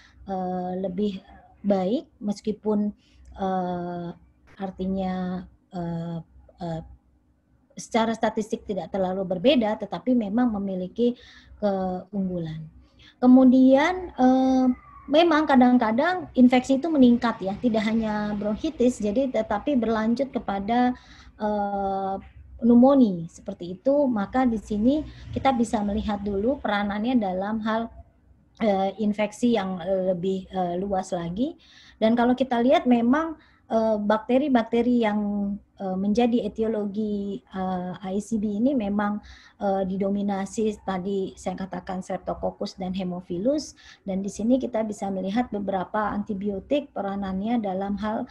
lebih baik meskipun artinya secara statistik tidak terlalu berbeda, tetapi memang memiliki keunggulan. Kemudian memang kadang-kadang infeksi itu meningkat ya, tidak hanya bronkitis, jadi tetapi berlanjut kepada pneumonia seperti itu, maka di sini kita bisa melihat dulu peranannya dalam hal infeksi yang lebih luas lagi. Dan kalau kita lihat memang bakteri-bakteri yang menjadi etiologi AICB ini memang didominasi tadi saya katakan Streptococcus dan Haemophilus, dan di sini kita bisa melihat beberapa antibiotik peranannya dalam hal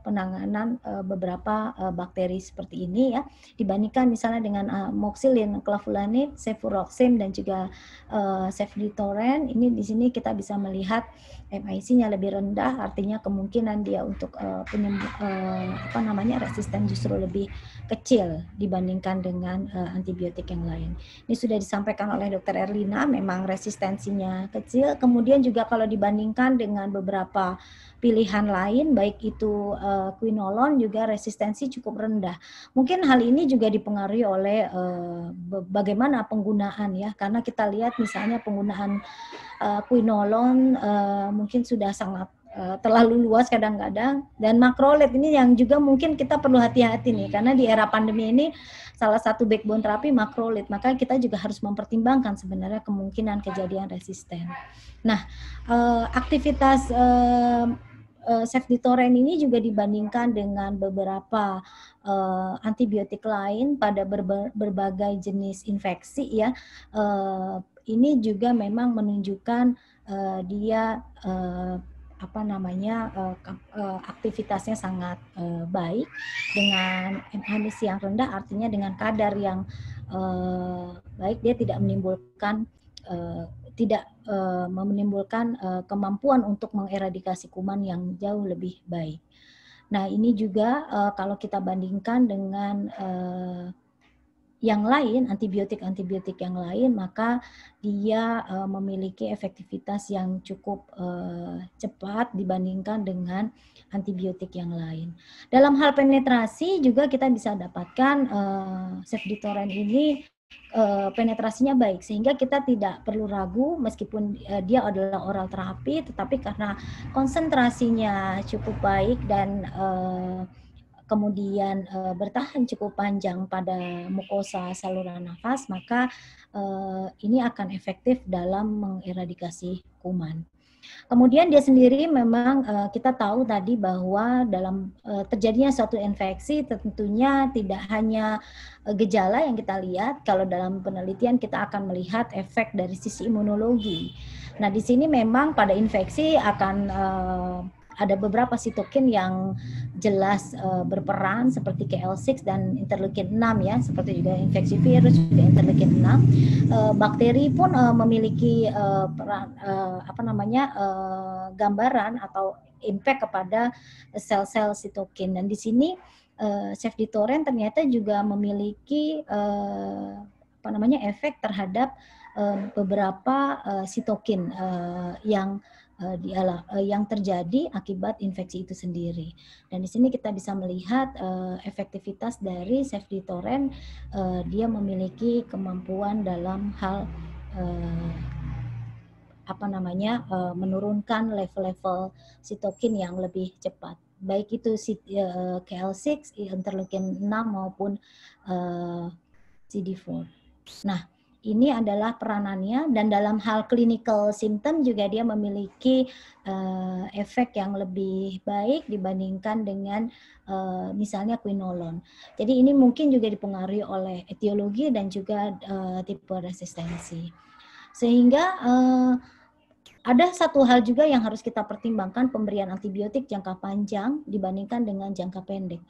penanganan beberapa bakteri seperti ini ya, dibandingkan misalnya dengan amoxicillin, clavulanate, cefuroxime dan juga cefditoren. Ini di sini kita bisa melihat MIC-nya lebih rendah, artinya kemungkinan dia untuk resisten justru lebih kecil dibandingkan dengan antibiotik yang lain. Ini sudah disampaikan oleh Dr. Erlina, memang resistensinya kecil. Kemudian juga kalau dibandingkan dengan beberapa pilihan lain, baik itu quinolone juga resistensi cukup rendah. Mungkin hal ini juga dipengaruhi oleh bagaimana penggunaan ya, karena kita lihat misalnya penggunaan quinolone mungkin sudah sangat terlalu luas kadang-kadang, dan macrolide ini yang juga mungkin kita perlu hati-hati nih, karena di era pandemi ini salah satu backbone terapi macrolide, maka kita juga harus mempertimbangkan sebenarnya kemungkinan kejadian resisten. Nah, aktivitas cefditoren ini juga dibandingkan dengan beberapa antibiotik lain pada berbagai jenis infeksi ya, ini juga memang menunjukkan dia aktivitasnya sangat baik dengan emisi yang rendah, artinya dengan kadar yang baik, dia tidak menimbulkan kemampuan untuk mengeradikasi kuman yang jauh lebih baik. Nah, ini juga kalau kita bandingkan dengan yang lain, antibiotik yang lain, maka dia memiliki efektivitas yang cukup cepat dibandingkan dengan antibiotik yang lain. Dalam hal penetrasi juga kita bisa dapatkan cefditoren ini penetrasinya baik, sehingga kita tidak perlu ragu meskipun dia adalah oral terapi, tetapi karena konsentrasinya cukup baik dan kemudian bertahan cukup panjang pada mukosa saluran nafas, maka ini akan efektif dalam mengeradikasi kuman. Kemudian dia sendiri memang kita tahu tadi bahwa dalam terjadinya suatu infeksi tentunya tidak hanya gejala yang kita lihat, kalau dalam penelitian kita akan melihat efek dari sisi imunologi. Nah, di sini memang pada infeksi akan ada beberapa sitokin yang jelas berperan seperti KL6 dan interleukin 6 ya, seperti juga infeksi virus juga interleukin 6. Bakteri pun memiliki peran gambaran atau impact kepada sel-sel sitokin, dan di sini cefditoren ternyata juga memiliki efek terhadap beberapa sitokin yang terjadi akibat infeksi itu sendiri. Dan di sini kita bisa melihat efektivitas dari cefditoren, dia memiliki kemampuan dalam hal menurunkan level-level sitokin yang lebih cepat, baik itu KL6, interleukin 6 maupun CD4. Nah, ini adalah peranannya, dan dalam hal clinical symptom juga dia memiliki efek yang lebih baik dibandingkan dengan misalnya quinolone. Jadi ini mungkin juga dipengaruhi oleh etiologi dan juga tipe resistensi. Sehingga ada satu hal juga yang harus kita pertimbangkan, pemberian antibiotik jangka panjang dibandingkan dengan jangka pendek.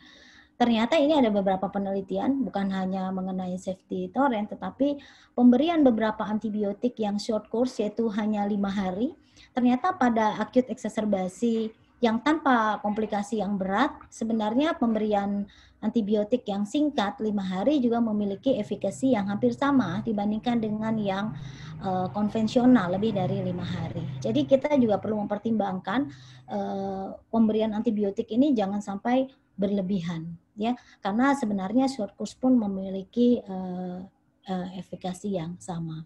Ternyata ini ada beberapa penelitian, bukan hanya mengenai cefditoren, tetapi pemberian beberapa antibiotik yang short course, yaitu hanya 5 hari, ternyata pada acute exacerbasi yang tanpa komplikasi yang berat, sebenarnya pemberian antibiotik yang singkat 5 hari juga memiliki efikasi yang hampir sama dibandingkan dengan yang konvensional lebih dari 5 hari. Jadi kita juga perlu mempertimbangkan pemberian antibiotik ini jangan sampai berlebihan, ya, karena sebenarnya short course pun memiliki efikasi yang sama.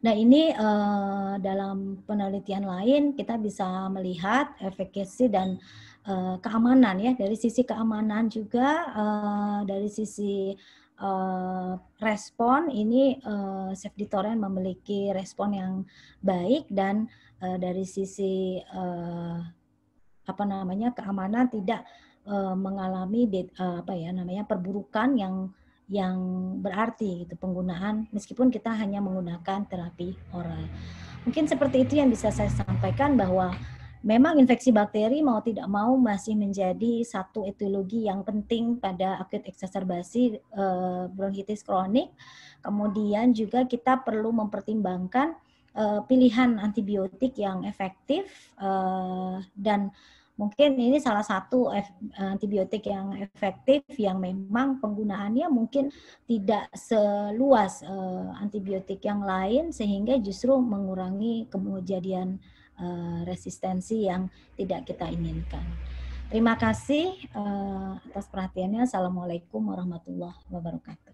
Nah, ini dalam penelitian lain kita bisa melihat efikasi dan keamanan ya, dari sisi keamanan juga, dari sisi respon ini Cefditoren memiliki respon yang baik, dan dari sisi keamanan tidak mengalami perburukan yang berarti gitu penggunaan, meskipun kita hanya menggunakan terapi oral. Mungkin seperti itu yang bisa saya sampaikan, bahwa memang infeksi bakteri mau tidak mau masih menjadi satu etiologi yang penting pada acute exacerbasi bronkitis kronik. Kemudian juga kita perlu mempertimbangkan pilihan antibiotik yang efektif, dan mungkin ini salah satu antibiotik yang efektif yang memang penggunaannya mungkin tidak seluas antibiotik yang lain, sehingga justru mengurangi kejadian resistensi yang tidak kita inginkan. Terima kasih atas perhatiannya. Assalamualaikum warahmatullahi wabarakatuh.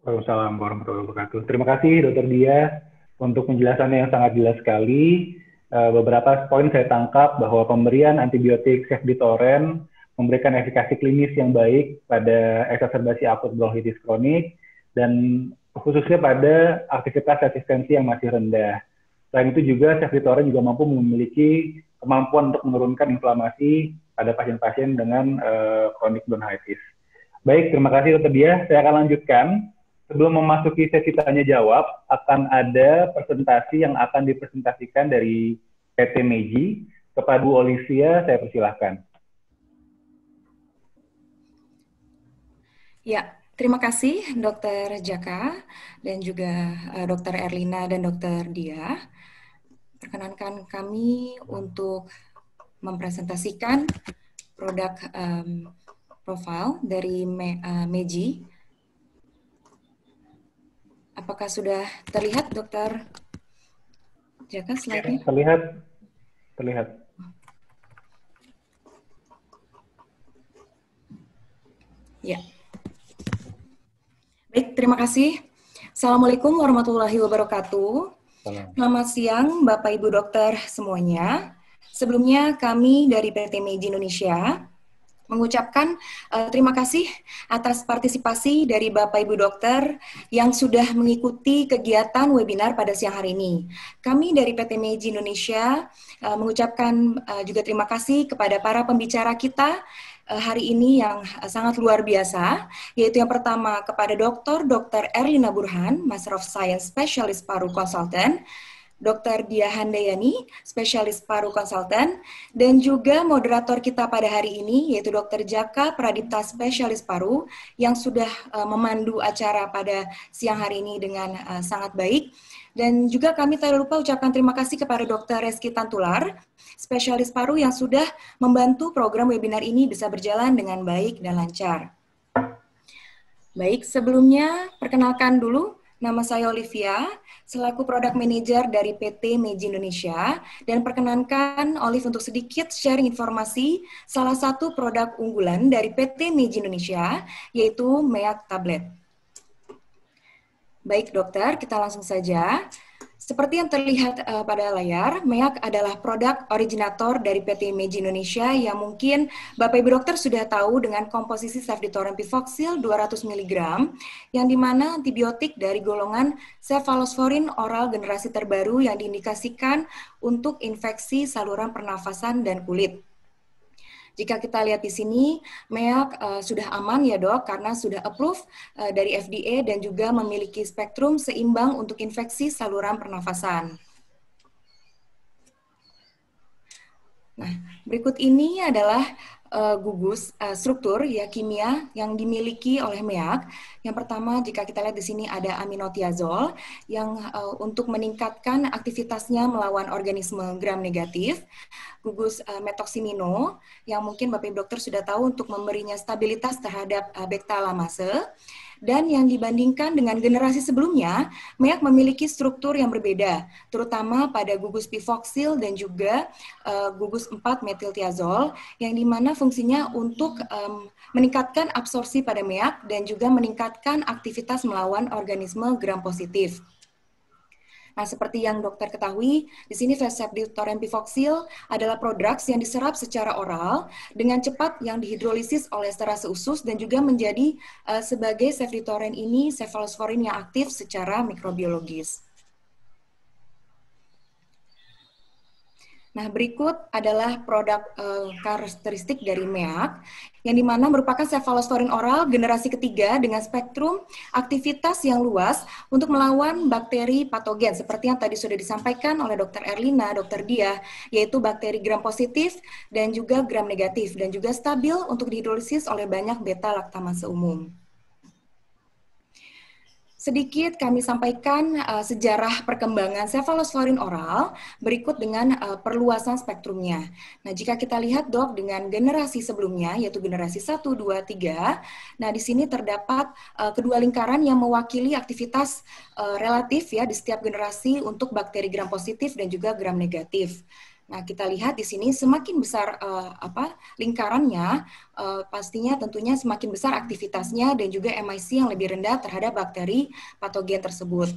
Waalaikumsalam warahmatullahi wabarakatuh. Terima kasih Dr. Dia untuk penjelasannya yang sangat jelas sekali. Beberapa poin saya tangkap bahwa pemberian antibiotik Cefditoren memberikan efikasi klinis yang baik pada exacerbasi akut bronkitis kronik, dan khususnya pada aktivitas resistensi yang masih rendah. Selain itu juga Cefditoren juga mampu memiliki kemampuan untuk menurunkan inflamasi pada pasien-pasien dengan chronic bronchitis. Baik, terima kasih Dr. Dia. Saya akan lanjutkan. Sebelum memasuki sesi tanya jawab, akan ada presentasi yang akan dipresentasikan dari PT Meiji. Kepada Bu Olivia, saya persilahkan. Ya, terima kasih Dr. Jaka dan juga Dr. Erlina dan Dr. Dia. Perkenankan kami untuk mempresentasikan produk profile dari Meiji. Apakah sudah terlihat, Dr. Jaka, slide-nya? Terlihat. Ya. Baik, terima kasih. Assalamualaikum warahmatullahi wabarakatuh. Selamat siang, Bapak Ibu Dokter semuanya. Sebelumnya kami dari PT Meiji Indonesia mengucapkan terima kasih atas partisipasi dari Bapak Ibu Dokter yang sudah mengikuti kegiatan webinar pada siang hari ini. Kami dari PT Meiji Indonesia mengucapkan juga terima kasih kepada para pembicara kita hari ini yang sangat luar biasa, yaitu yang pertama kepada Dr. Erlina Burhan, Master of Science Specialist Paru Consultant, Dr. Dia Handayani, spesialis paru konsultan, dan juga moderator kita pada hari ini, yaitu Dr. Jaka Pradipta, spesialis paru, yang sudah memandu acara pada siang hari ini dengan sangat baik. Dan juga kami tak lupa ucapkan terima kasih kepada Dr. Reski Tantular, spesialis paru yang sudah membantu program webinar ini bisa berjalan dengan baik dan lancar. Baik, sebelumnya perkenalkan dulu, nama saya Olivia, selaku Product Manager dari PT Meiji Indonesia, dan perkenankan Olive untuk sedikit sharing informasi salah satu produk unggulan dari PT Meiji Indonesia, yaitu MEAC Tablet. Baik dokter, kita langsung saja. Seperti yang terlihat pada layar, MEAC adalah produk originator dari PT Meiji Indonesia yang mungkin Bapak Ibu Dokter sudah tahu dengan komposisi Cefditoren Pivoxil 200 mg, yang dimana antibiotik dari golongan cefalosporin oral generasi terbaru yang diindikasikan untuk infeksi saluran pernafasan dan kulit. Jika kita lihat di sini, MEAC sudah aman ya dok, karena sudah approve dari FDA dan juga memiliki spektrum seimbang untuk infeksi saluran pernafasan. Nah, berikut ini adalah gugus struktur ya kimia yang dimiliki oleh MEAC. Yang pertama, jika kita lihat di sini ada aminotiazol yang untuk meningkatkan aktivitasnya melawan organisme gram negatif. Gugus metoksimino yang mungkin Bapak Ibu Dokter sudah tahu untuk memberinya stabilitas terhadap bektalamase. Dan yang dibandingkan dengan generasi sebelumnya, MEAC memiliki struktur yang berbeda, terutama pada gugus pivoxil dan juga gugus 4-metiltiazol, yang dimana fungsinya untuk meningkatkan absorpsi pada MEAC dan juga meningkatkan aktivitas melawan organisme gram positif. Nah, seperti yang dokter ketahui, di sini ceftriaxone bivoxil adalah prodrugs yang diserap secara oral dengan cepat yang dihidrolisis oleh esterase usus dan juga menjadi sebagai ceftriaxone ini cefalosporin yang aktif secara mikrobiologis. Nah, berikut adalah produk karakteristik dari MEAC, yang dimana merupakan cefalosporin oral generasi ketiga dengan spektrum aktivitas yang luas untuk melawan bakteri patogen, seperti yang tadi sudah disampaikan oleh Dr. Erlina, Dr. Dia, yaitu bakteri gram positif dan juga gram negatif, dan juga stabil untuk dihidrolisis oleh banyak beta-laktamase umum. Sedikit kami sampaikan sejarah perkembangan cefalosporin oral berikut dengan perluasan spektrumnya. Nah, jika kita lihat dok dengan generasi sebelumnya yaitu generasi 1, 2, 3, nah di sini terdapat kedua lingkaran yang mewakili aktivitas relatif ya di setiap generasi untuk bakteri gram positif dan juga gram negatif. Nah, kita lihat di sini semakin besar lingkarannya, pastinya tentunya semakin besar aktivitasnya dan juga MIC yang lebih rendah terhadap bakteri patogen tersebut.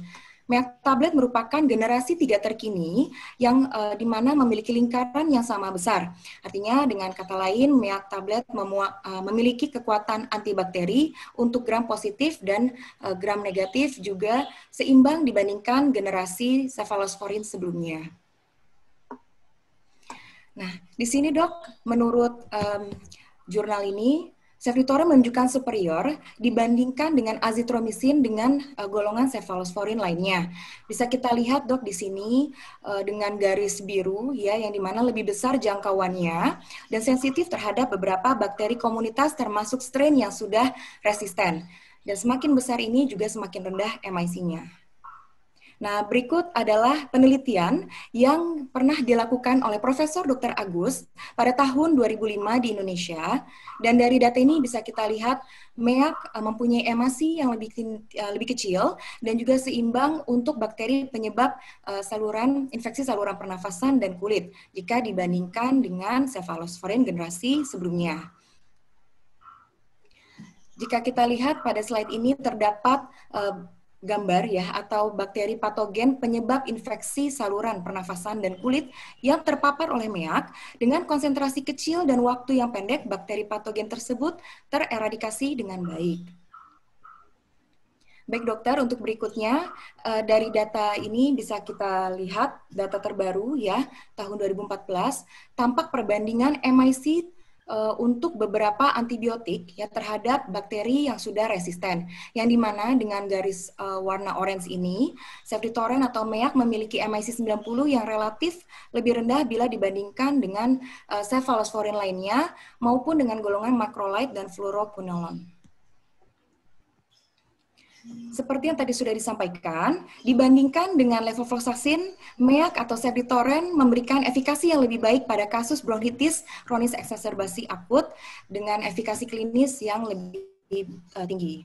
MEAC tablet merupakan generasi 3 terkini yang dimana memiliki lingkaran yang sama besar. Artinya dengan kata lain, MEAC tablet memiliki kekuatan antibakteri untuk gram positif dan gram negatif juga seimbang dibandingkan generasi cefalosporin sebelumnya. Nah, di sini dok, menurut jurnal ini, ceftriaxone menunjukkan superior dibandingkan dengan azitromisin dengan golongan cefalosporin lainnya. Bisa kita lihat dok di sini dengan garis biru ya, yang dimana lebih besar jangkauannya dan sensitif terhadap beberapa bakteri komunitas termasuk strain yang sudah resisten. Dan semakin besar ini juga semakin rendah MIC-nya. Nah, berikut adalah penelitian yang pernah dilakukan oleh Profesor Dr. Agus pada tahun 2005 di Indonesia. Dan dari data ini bisa kita lihat MEAC mempunyai MIC yang lebih kecil dan juga seimbang untuk bakteri penyebab infeksi saluran pernafasan dan kulit jika dibandingkan dengan cefalosporin generasi sebelumnya. Jika kita lihat pada slide ini terdapat gambar ya atau bakteri patogen penyebab infeksi saluran pernafasan dan kulit yang terpapar oleh MEAC dengan konsentrasi kecil dan waktu yang pendek, bakteri patogen tersebut tereradikasi dengan baik. Baik dokter, untuk berikutnya dari data ini bisa kita lihat data terbaru ya tahun 2014 tampak perbandingan MIC untuk beberapa antibiotik ya terhadap bakteri yang sudah resisten, yang dimana dengan garis warna orange ini ceftriaxone atau MEAC memiliki MIC 90 yang relatif lebih rendah bila dibandingkan dengan cefalosporin lainnya maupun dengan golongan macrolide dan fluoroquinolone. Seperti yang tadi sudah disampaikan, dibandingkan dengan levofloxacin, MEAC atau ceftriaxone memberikan efikasi yang lebih baik pada kasus bronkitis kronis eksaserbasi akut dengan efikasi klinis yang lebih tinggi.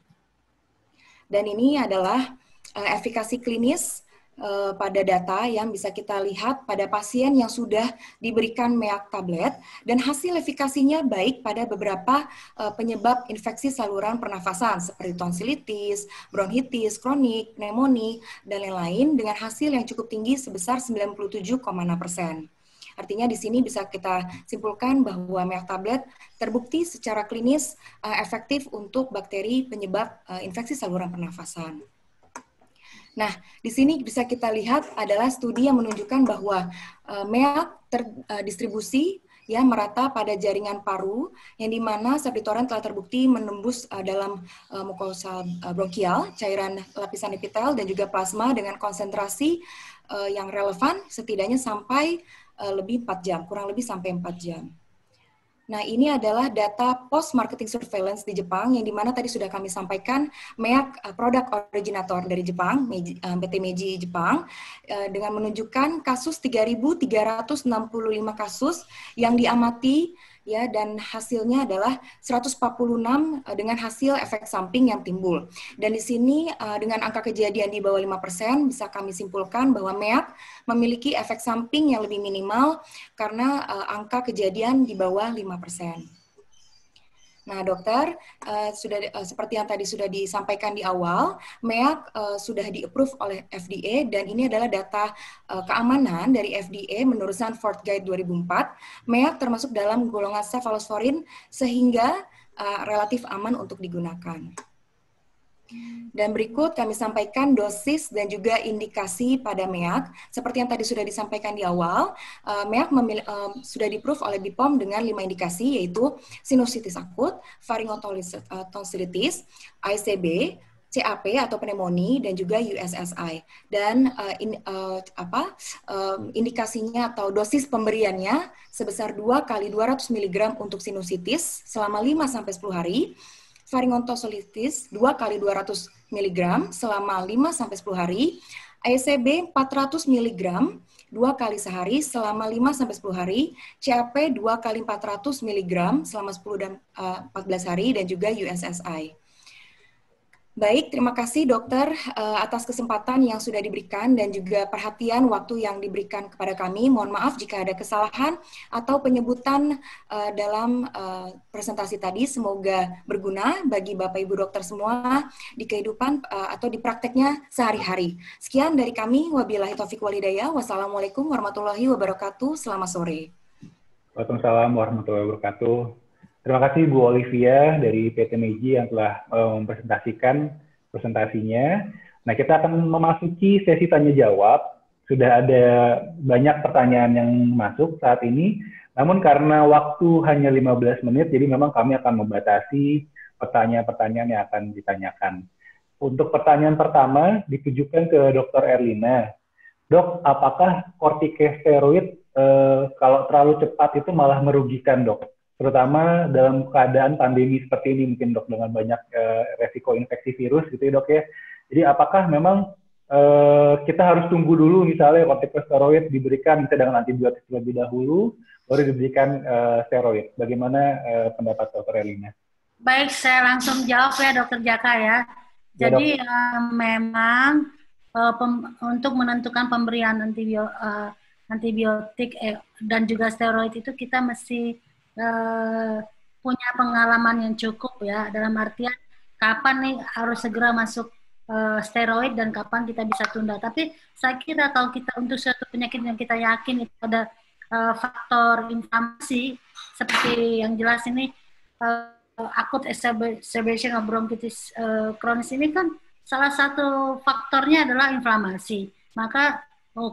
Dan ini adalah efikasi klinis pada data yang bisa kita lihat pada pasien yang sudah diberikan MEAC tablet dan hasil efikasinya baik pada beberapa penyebab infeksi saluran pernafasan seperti tonsilitis, bronkitis, kronik, pneumonia, dan lain-lain dengan hasil yang cukup tinggi sebesar 97,6%. Artinya di sini bisa kita simpulkan bahwa MEAC tablet terbukti secara klinis efektif untuk bakteri penyebab infeksi saluran pernafasan. Nah, di sini bisa kita lihat adalah studi yang menunjukkan bahwa MEAC terdistribusi ya merata pada jaringan paru, yang dimana ceftriaxone telah terbukti menembus dalam mukosa bronkial, cairan lapisan epitel dan juga plasma dengan konsentrasi yang relevan setidaknya sampai lebih 4 jam, kurang lebih sampai 4 jam. Nah, ini adalah data post-marketing surveillance di Jepang, yang dimana tadi sudah kami sampaikan, MEAC produk originator dari Jepang, PT Meiji Jepang, dengan menunjukkan kasus 3.365 kasus yang diamati, ya, dan hasilnya adalah 146 dengan hasil efek samping yang timbul. Dan di sini dengan angka kejadian di bawah 5%, bisa kami simpulkan bahwa MEAC memiliki efek samping yang lebih minimal karena angka kejadian di bawah 5%. Nah, dokter, seperti yang tadi sudah disampaikan di awal, MEAC sudah di-approve oleh FDA dan ini adalah data keamanan dari FDA menurut Sanford Guide 2004. MEAC termasuk dalam golongan cefalosporin sehingga relatif aman untuk digunakan. Dan berikut kami sampaikan dosis dan juga indikasi pada MEAC. Seperti yang tadi sudah disampaikan di awal, MEAC sudah di-approve oleh BPOM dengan 5 indikasi, yaitu sinusitis akut, pharyngotonsillitis, ICB, CAP atau pneumonia, dan juga USSI. Dan indikasinya atau dosis pemberiannya sebesar 2 kali 200 mg untuk sinusitis selama 5-10 hari, pharyngotonsillitis 2 kali 200 mg selama 5-10 hari, ICB 400 mg 2 kali sehari selama 5-10 hari, CAP 2 kali 400 mg selama 10 dan 14 hari, dan juga USSI. Baik, terima kasih dokter atas kesempatan yang sudah diberikan dan juga perhatian waktu yang diberikan kepada kami. Mohon maaf jika ada kesalahan atau penyebutan dalam presentasi tadi. Semoga berguna bagi Bapak Ibu dokter semua di kehidupan atau di prakteknya sehari-hari. Sekian dari kami. Wabillahi taufiq walhidayah. Wassalamualaikum warahmatullahi wabarakatuh. Selamat sore. Waalaikumsalam warahmatullahi wabarakatuh. Terima kasih Bu Olivia dari PT Meiji yang telah mempresentasikan presentasinya. Nah, kita akan memasuki sesi tanya-jawab. Sudah ada banyak pertanyaan yang masuk saat ini, namun karena waktu hanya 15 menit, jadi memang kami akan membatasi pertanyaan-pertanyaan yang akan ditanyakan. Untuk pertanyaan pertama ditujukan ke Dr. Erlina. Dok, apakah kortikosteroid kalau terlalu cepat itu malah merugikan, dok? Terutama dalam keadaan pandemi seperti ini mungkin, dok, dengan banyak resiko infeksi virus gitu ya, dok ya. Jadi apakah memang kita harus tunggu dulu misalnya kortikosteroid diberikan misalnya dengan antibiotik terlebih dahulu, baru diberikan steroid? Bagaimana pendapat Dr. Erlina? Baik, saya langsung jawab ya Dr. Jaka ya. Jadi memang untuk menentukan pemberian antibiotik dan juga steroid itu kita mesti punya pengalaman yang cukup ya, dalam artian kapan nih harus segera masuk steroid dan kapan kita bisa tunda. Tapi saya kira kalau kita untuk suatu penyakit yang kita yakin itu ada faktor inflamasi seperti yang jelas ini acute exacerbation of bronchitis kronis ini kan salah satu faktornya adalah inflamasi. Maka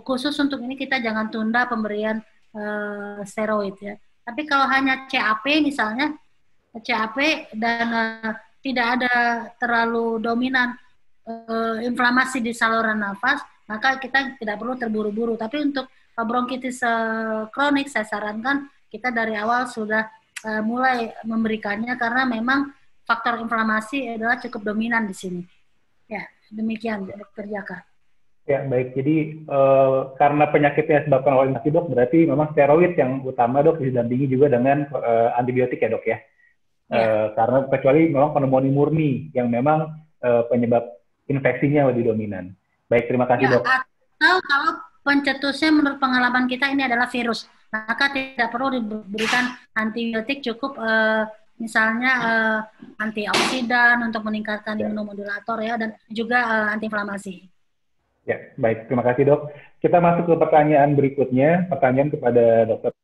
khusus untuk ini kita jangan tunda pemberian steroid ya. Tapi kalau hanya CAP misalnya, CAP dan tidak ada terlalu dominan inflamasi di saluran nafas, maka kita tidak perlu terburu-buru. Tapi untuk bronkitis kronik saya sarankan kita dari awal sudah mulai memberikannya karena memang faktor inflamasi adalah cukup dominan di sini. Ya, demikian Dr. Jaka. Ya, baik. Jadi karena penyakitnya disebabkan oleh infeksi, dok, berarti memang steroid yang utama, dok, didampingi juga dengan antibiotik ya, dok ya. Karena kecuali memang pneumonia murni yang memang penyebab infeksinya lebih dominan. Baik, terima kasih, dok. Atau kalau pencetusnya menurut pengalaman kita ini adalah virus, maka tidak perlu diberikan antibiotik, cukup misalnya antioksidan untuk meningkatkan imunomodulator ya, dan juga antiinflamasi. Ya, baik. Terima kasih, dok. Kita masuk ke pertanyaan berikutnya. Pertanyaan kepada dokter.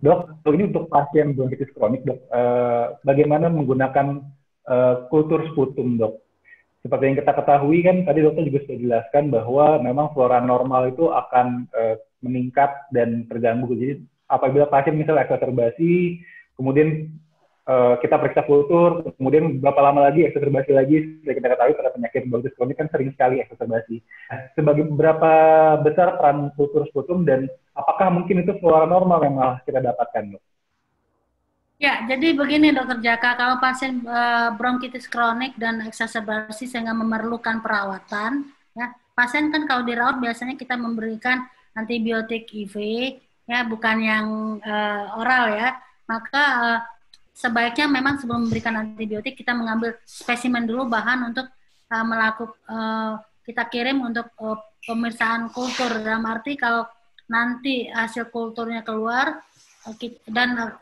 Dok, ini untuk pasien bronkitis kronik, dok. Bagaimana menggunakan kultur sputum, dok? Seperti yang kita ketahui kan, tadi dokter juga sudah jelaskan bahwa memang flora normal itu akan meningkat dan terganggu. Jadi apabila pasien misalnya eksacerbasi, kemudian kita periksa kultur, kemudian berapa lama lagi eksacerbasi lagi. Seperti kita ketahui pada penyakit bronkitis kronik kan sering sekali eksacerbasi. Sebagai berapa besar peran kultur sputum dan apakah mungkin itu flora normal yang malah kita dapatkan, dok? Ya, jadi begini Dr. Jaka, kalau pasien bronkitis kronik dan eksacerbasi sehingga memerlukan perawatan, ya pasien kan kalau dirawat biasanya kita memberikan antibiotik IV, ya bukan yang oral ya, maka sebaiknya memang sebelum memberikan antibiotik kita mengambil spesimen dulu bahan untuk kita kirim untuk pemeriksaan kultur. Dalam arti kalau nanti hasil kulturnya keluar dan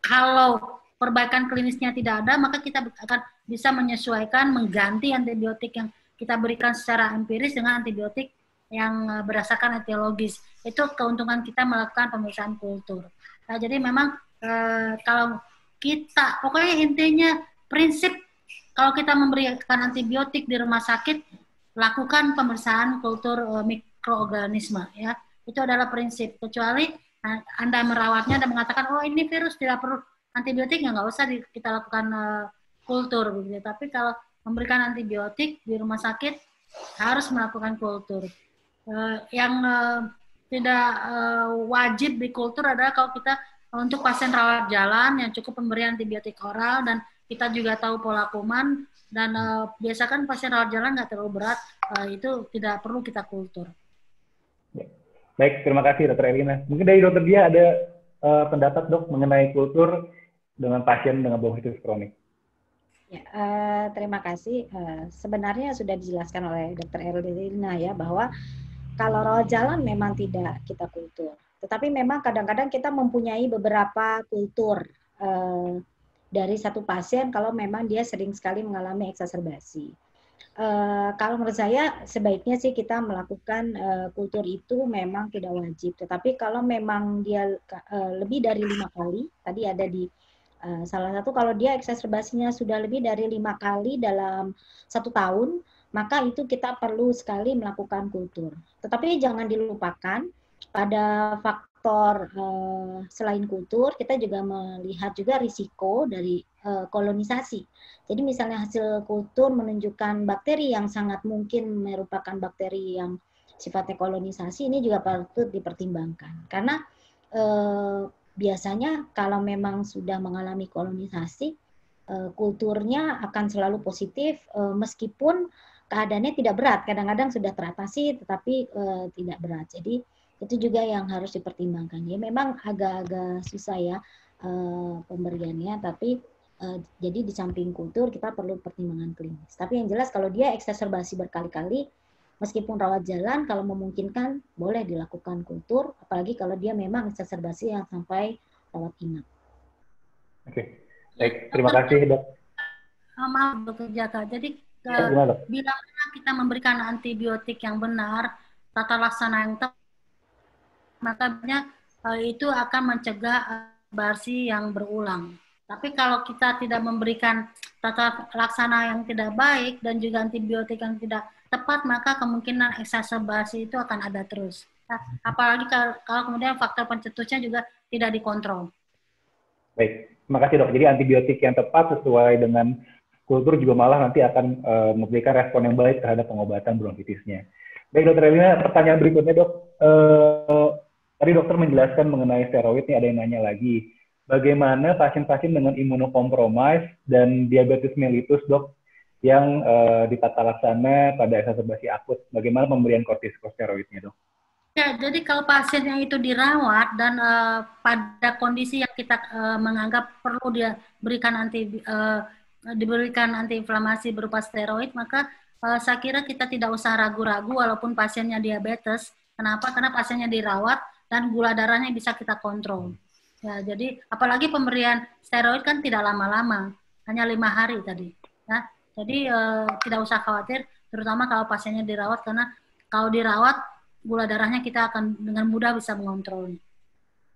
kalau perbaikan klinisnya tidak ada, maka kita akan bisa menyesuaikan, mengganti antibiotik yang kita berikan secara empiris dengan antibiotik yang berdasarkan etiologis. Itu keuntungan kita melakukan pemeriksaan kultur. Nah, jadi memang kalau kita, pokoknya intinya prinsip kalau kita memberikan antibiotik di rumah sakit, lakukan pemeriksaan kultur mikroorganisme, ya. Itu adalah prinsip. Kecuali Anda merawatnya dan mengatakan, oh ini virus tidak perlu antibiotik, ya nggak usah kita lakukan kultur, begitu. Tapi kalau memberikan antibiotik di rumah sakit harus melakukan kultur. Yang tidak wajib di kultur adalah kalau kita untuk pasien rawat jalan yang cukup pemberian antibiotik oral dan kita juga tahu pola kuman dan biasa kan pasien rawat jalan nggak terlalu berat, itu tidak perlu kita kultur. Baik, terima kasih Dr. Elina. Mungkin dari Dr. Dia ada pendapat dok mengenai kultur dengan pasien dengan bronkitis kronik. Ya, terima kasih. Sebenarnya sudah dijelaskan oleh Dr. Elina ya bahwa kalau rawat jalan memang tidak kita kultur. Tetapi memang kadang-kadang kita mempunyai beberapa kultur dari satu pasien kalau memang dia sering sekali mengalami eksaserbasi. Kalau menurut saya sebaiknya sih kita melakukan kultur itu memang tidak wajib. Tetapi kalau memang dia lebih dari 5 kali, tadi ada di salah satu kalau dia eksaserbasinya sudah lebih dari 5 kali dalam 1 tahun, maka itu kita perlu sekali melakukan kultur. Tetapi jangan dilupakan pada faktor selain kultur, kita juga melihat juga risiko dari kolonisasi. Jadi misalnya hasil kultur menunjukkan bakteri yang sangat mungkin merupakan bakteri yang sifatnya kolonisasi, ini juga patut dipertimbangkan. Karena biasanya kalau memang sudah mengalami kolonisasi, kulturnya akan selalu positif meskipun keadaannya tidak berat. Kadang-kadang sudah teratasi tetapi tidak berat. Jadi itu juga yang harus dipertimbangkan. Ya memang agak-agak susah ya pemberiannya, tapi jadi di samping kultur kita perlu pertimbangan klinis. Tapi yang jelas kalau dia eksaserbasi berkali-kali, meskipun rawat jalan, kalau memungkinkan boleh dilakukan kultur, apalagi kalau dia memang eksaserbasi yang sampai rawat inap. Oke, baik. Terima kasih dok. Maaf Dr. Jaka. Jadi bila kita memberikan antibiotik yang benar, tata laksana yang tepat, makanya itu akan mencegah basi yang berulang. Tapi kalau kita tidak memberikan tata laksana yang tidak baik dan juga antibiotik yang tidak tepat, maka kemungkinan eksaserbasi itu akan ada terus. Nah, apalagi kalau kemudian faktor pencetusnya juga tidak dikontrol. Baik, terima kasih dok. Jadi antibiotik yang tepat sesuai dengan kultur juga malah nanti akan memberikan respon yang baik terhadap pengobatan bronkitisnya. Baik Dr. Elina, pertanyaan berikutnya dok. Tadi dokter menjelaskan mengenai steroid, nih ada yang nanya lagi. Bagaimana pasien-pasien dengan imunokompromis dan diabetes mellitus dok yang ditata laksana pada eksaserbasi akut? Bagaimana pemberian kortikosteroidnya dok? Ya, jadi kalau pasiennya itu dirawat dan pada kondisi yang kita menganggap perlu dia diberikan antiinflamasi berupa steroid, maka saya kira kita tidak usah ragu-ragu walaupun pasiennya diabetes. Kenapa? Karena pasiennya dirawat dan gula darahnya bisa kita kontrol. Ya, jadi apalagi pemberian steroid kan tidak lama-lama, hanya 5 hari tadi. Ya, jadi tidak usah khawatir, terutama kalau pasiennya dirawat, karena kalau dirawat gula darahnya kita akan dengan mudah bisa mengontrolnya.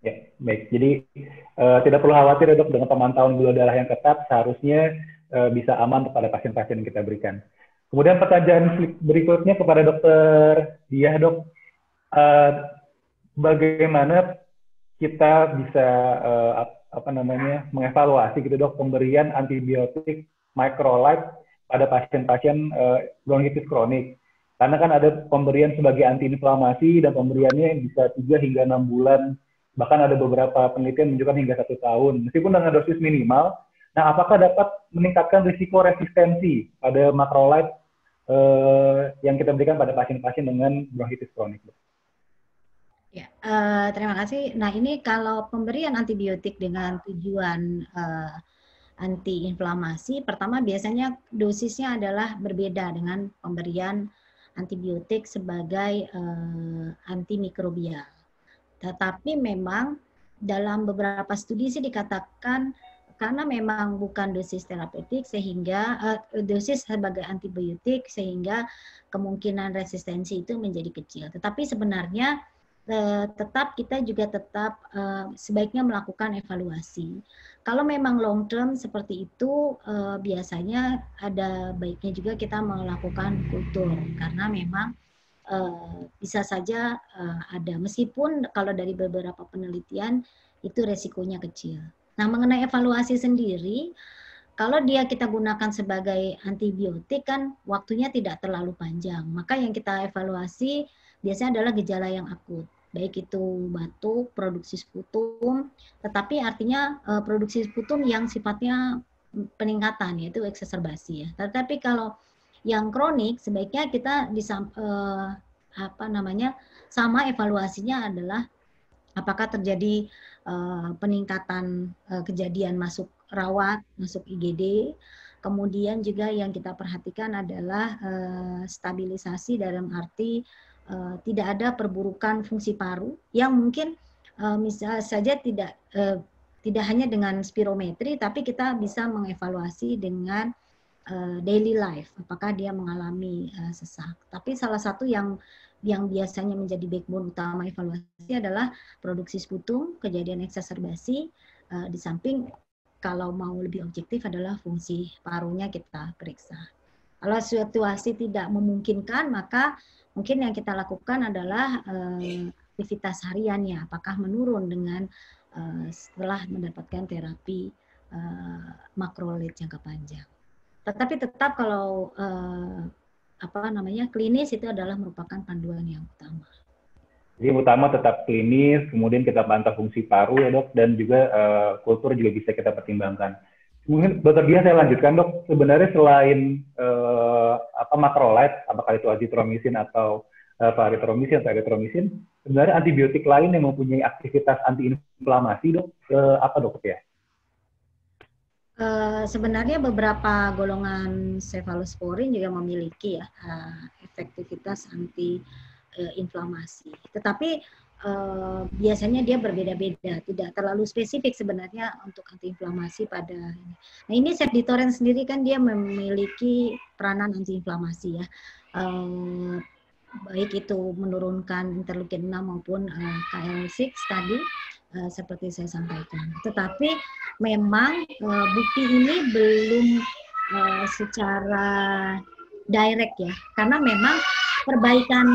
Ya, baik. Jadi tidak perlu khawatir dok, dengan pemantauan gula darah yang ketat seharusnya bisa aman kepada pasien-pasien yang kita berikan. Kemudian pertanyaan berikutnya kepada Dokter Diah dok, bagaimana kita bisa mengevaluasi gitu dok pemberian antibiotik macrolide pada pasien-pasien bronkitis kronik, karena kan ada pemberian sebagai antiinflamasi dan pemberiannya bisa 3 hingga 6 bulan, bahkan ada beberapa penelitian menunjukkan hingga 1 tahun meskipun dengan dosis minimal. Nah, apakah dapat meningkatkan risiko resistensi pada macrolide yang kita berikan pada pasien-pasien dengan bronkitis kronik? Ya, terima kasih. Nah, ini kalau pemberian antibiotik dengan tujuan antiinflamasi, pertama biasanya dosisnya adalah berbeda dengan pemberian antibiotik sebagai antimikrobial. Tetapi memang dalam beberapa studi sih dikatakan karena memang bukan dosis terapeutik sehingga dosis sebagai antibiotik sehingga kemungkinan resistensi itu menjadi kecil. Tetapi sebenarnya tetap kita juga tetap sebaiknya melakukan evaluasi. Kalau memang long term seperti itu biasanya ada baiknya juga kita melakukan kultur karena memang bisa saja ada meskipun kalau dari beberapa penelitian itu resikonya kecil. Nah, mengenai evaluasi sendiri, kalau dia kita gunakan sebagai antibiotik kan waktunya tidak terlalu panjang. Maka yang kita evaluasi biasanya adalah gejala yang akut. Baik itu batuk, produksi sputum, tetapi artinya produksi sputum yang sifatnya peningkatan yaitu eksaserbasi ya. Tetapi kalau yang kronik sebaiknya kita sama evaluasinya adalah apakah terjadi peningkatan kejadian masuk rawat, masuk IGD. Kemudian juga yang kita perhatikan adalah stabilisasi dalam arti tidak ada perburukan fungsi paru yang mungkin misal saja tidak hanya dengan spirometri, tapi kita bisa mengevaluasi dengan daily life, apakah dia mengalami sesak. Tapi salah satu yang biasanya menjadi backbone utama evaluasi adalah produksi sputum, kejadian eksaserbasi, di samping kalau mau lebih objektif adalah fungsi parunya kita periksa. Kalau situasi tidak memungkinkan, maka mungkin yang kita lakukan adalah aktivitas hariannya, apakah menurun dengan setelah mendapatkan terapi makrolid jangka panjang. Tetapi tetap kalau klinis itu adalah merupakan panduan yang utama. Jadi yang utama tetap klinis, kemudian kita pantau fungsi paru ya dok, dan juga kultur juga bisa kita pertimbangkan. Mungkin dokter Dia saya lanjutkan dok, sebenarnya selain makrolid, apakah itu azitromisin atau paritromisin atau erythromycin, sebenarnya antibiotik lain yang mempunyai aktivitas antiinflamasi dok, apa dok ya? Sebenarnya beberapa golongan cefalosporin juga memiliki ya efektivitas anti inflamasi. Tetapi biasanya dia berbeda-beda, tidak terlalu spesifik sebenarnya untuk antiinflamasi pada ini. Nah ini cefditoren sendiri kan dia memiliki peranan antiinflamasi ya. Baik itu menurunkan interleukin 6 maupun KL6 tadi seperti saya sampaikan. Tetapi memang bukti ini belum secara direct ya, karena memang perbaikan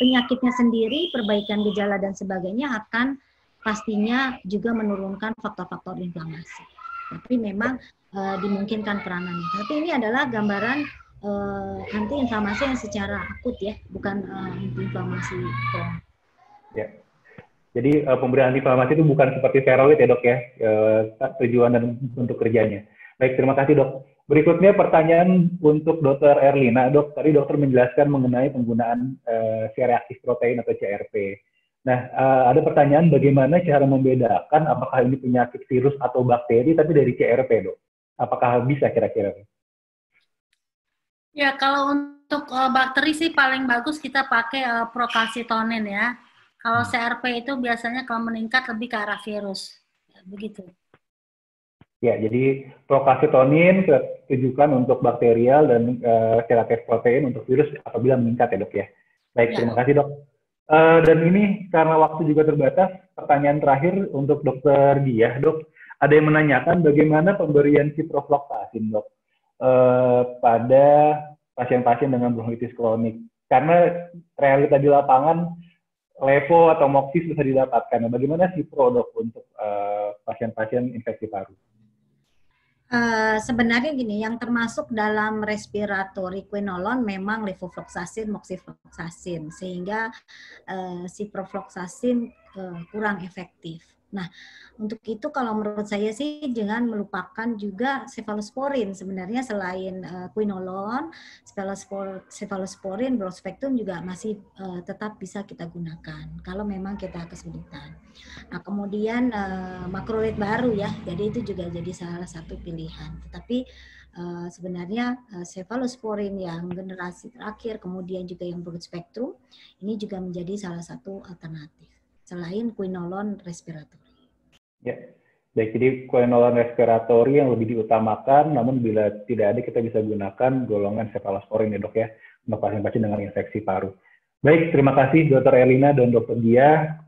penyakitnya sendiri, perbaikan gejala dan sebagainya akan pastinya juga menurunkan faktor-faktor inflamasi. Tapi memang dimungkinkan peranannya. Tapi ini adalah gambaran anti-inflamasi yang secara akut ya, bukan anti-inflamasi kronik. Ya. Jadi pemberian antiinflamasi itu bukan seperti steroid ya dok ya, tujuan dan untuk kerjanya. Baik, terima kasih dok. Berikutnya pertanyaan untuk Dr. Erlina. Dok, tadi dokter menjelaskan mengenai penggunaan C-reaktif protein atau CRP. Nah, ada pertanyaan bagaimana cara membedakan apakah ini penyakit virus atau bakteri tapi dari CRP dok? Apakah bisa kira-kira? Ya, kalau untuk bakteri sih paling bagus kita pakai procalcitonin ya. Kalau CRP itu biasanya kalau meningkat lebih ke arah virus, ya, begitu. Ya, jadi procalcitonin ditujukan untuk bakterial dan C-reaktif protein untuk virus apabila meningkat ya dok ya. Baik, ya. Terima kasih dok. Dan ini karena waktu juga terbatas, pertanyaan terakhir untuk Dokter Diah dok. Ada yang menanyakan bagaimana pemberian ciprofloxacin dok pada pasien-pasien dengan bronkitis kronik. Karena realita di lapangan levo atau moxis bisa didapatkan. Nah, bagaimana cipro dok untuk pasien-pasien infeksi paru? Sebenarnya gini, yang termasuk dalam respiratory quinolone memang levofloxacin, moxifloxacin, sehingga ciprofloxacin kurang efektif. Nah, untuk itu kalau menurut saya sih jangan melupakan juga cefalosporin. Sebenarnya selain quinolone, cefalosporin broad spectrum juga masih tetap bisa kita gunakan kalau memang kita kesulitan. Nah, kemudian makrolid baru ya, jadi itu juga jadi salah satu pilihan. Tetapi sebenarnya cefalosporin yang generasi terakhir, kemudian juga yang broad spectrum, ini juga menjadi salah satu alternatif selain quinolone respiratori. Ya, baik. Jadi koenolan respiratori yang lebih diutamakan, namun bila tidak ada kita bisa gunakan golongan cephalosporin ya dok ya, untuk pasien-pasien dengan infeksi paru. Baik, terima kasih Dr. Elina dan Dr. Dia.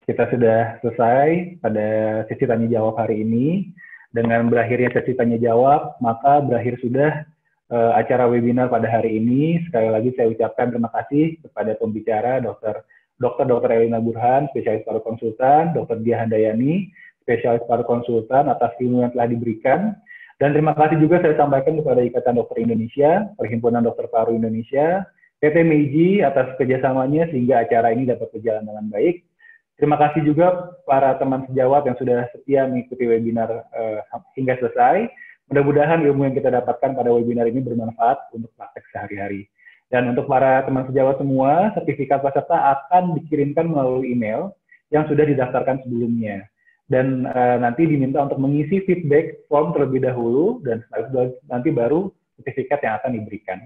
Kita sudah selesai pada sesi tanya jawab hari ini. Dengan berakhirnya sesi tanya jawab, maka berakhir sudah acara webinar pada hari ini. Sekali lagi saya ucapkan terima kasih kepada pembicara Dr. Elina Burhan, spesialis paru konsultan, Dr. Dia Handayani, spesialis paru konsultan atas ilmu yang telah diberikan. Dan terima kasih juga saya sampaikan kepada Ikatan Dokter Indonesia, Perhimpunan Dokter Paru Indonesia, PT Meiji atas kerjasamanya sehingga acara ini dapat berjalan dengan baik. Terima kasih juga para teman sejawat yang sudah setia mengikuti webinar hingga selesai. Mudah-mudahan ilmu yang kita dapatkan pada webinar ini bermanfaat untuk praktek sehari-hari. Dan untuk para teman sejawat semua, sertifikat peserta akan dikirimkan melalui email yang sudah didaftarkan sebelumnya. Dan nanti diminta untuk mengisi feedback form terlebih dahulu, dan nanti baru sertifikat yang akan diberikan.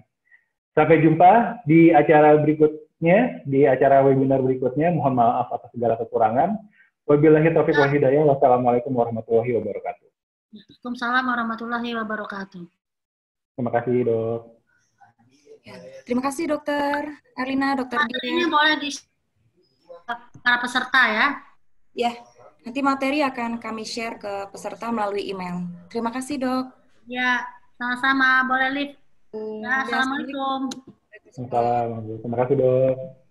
Sampai jumpa di acara berikutnya, di acara webinar berikutnya. Mohon maaf atas segala kekurangan. Wabillahi taufiq wal hidayah. Wassalamualaikum warahmatullahi wabarakatuh. Waalaikumsalam warahmatullahi wabarakatuh. Terima kasih, Dok. Ya, terima kasih, Dokter Elina, Dokter Dia. Ini boleh di para peserta ya. Ya, nanti materi akan kami share ke peserta melalui email. Terima kasih, Dok. Ya, sama-sama. Boleh live. Ya, assalamualaikum. Assalamualaikum. Terima kasih, Dok.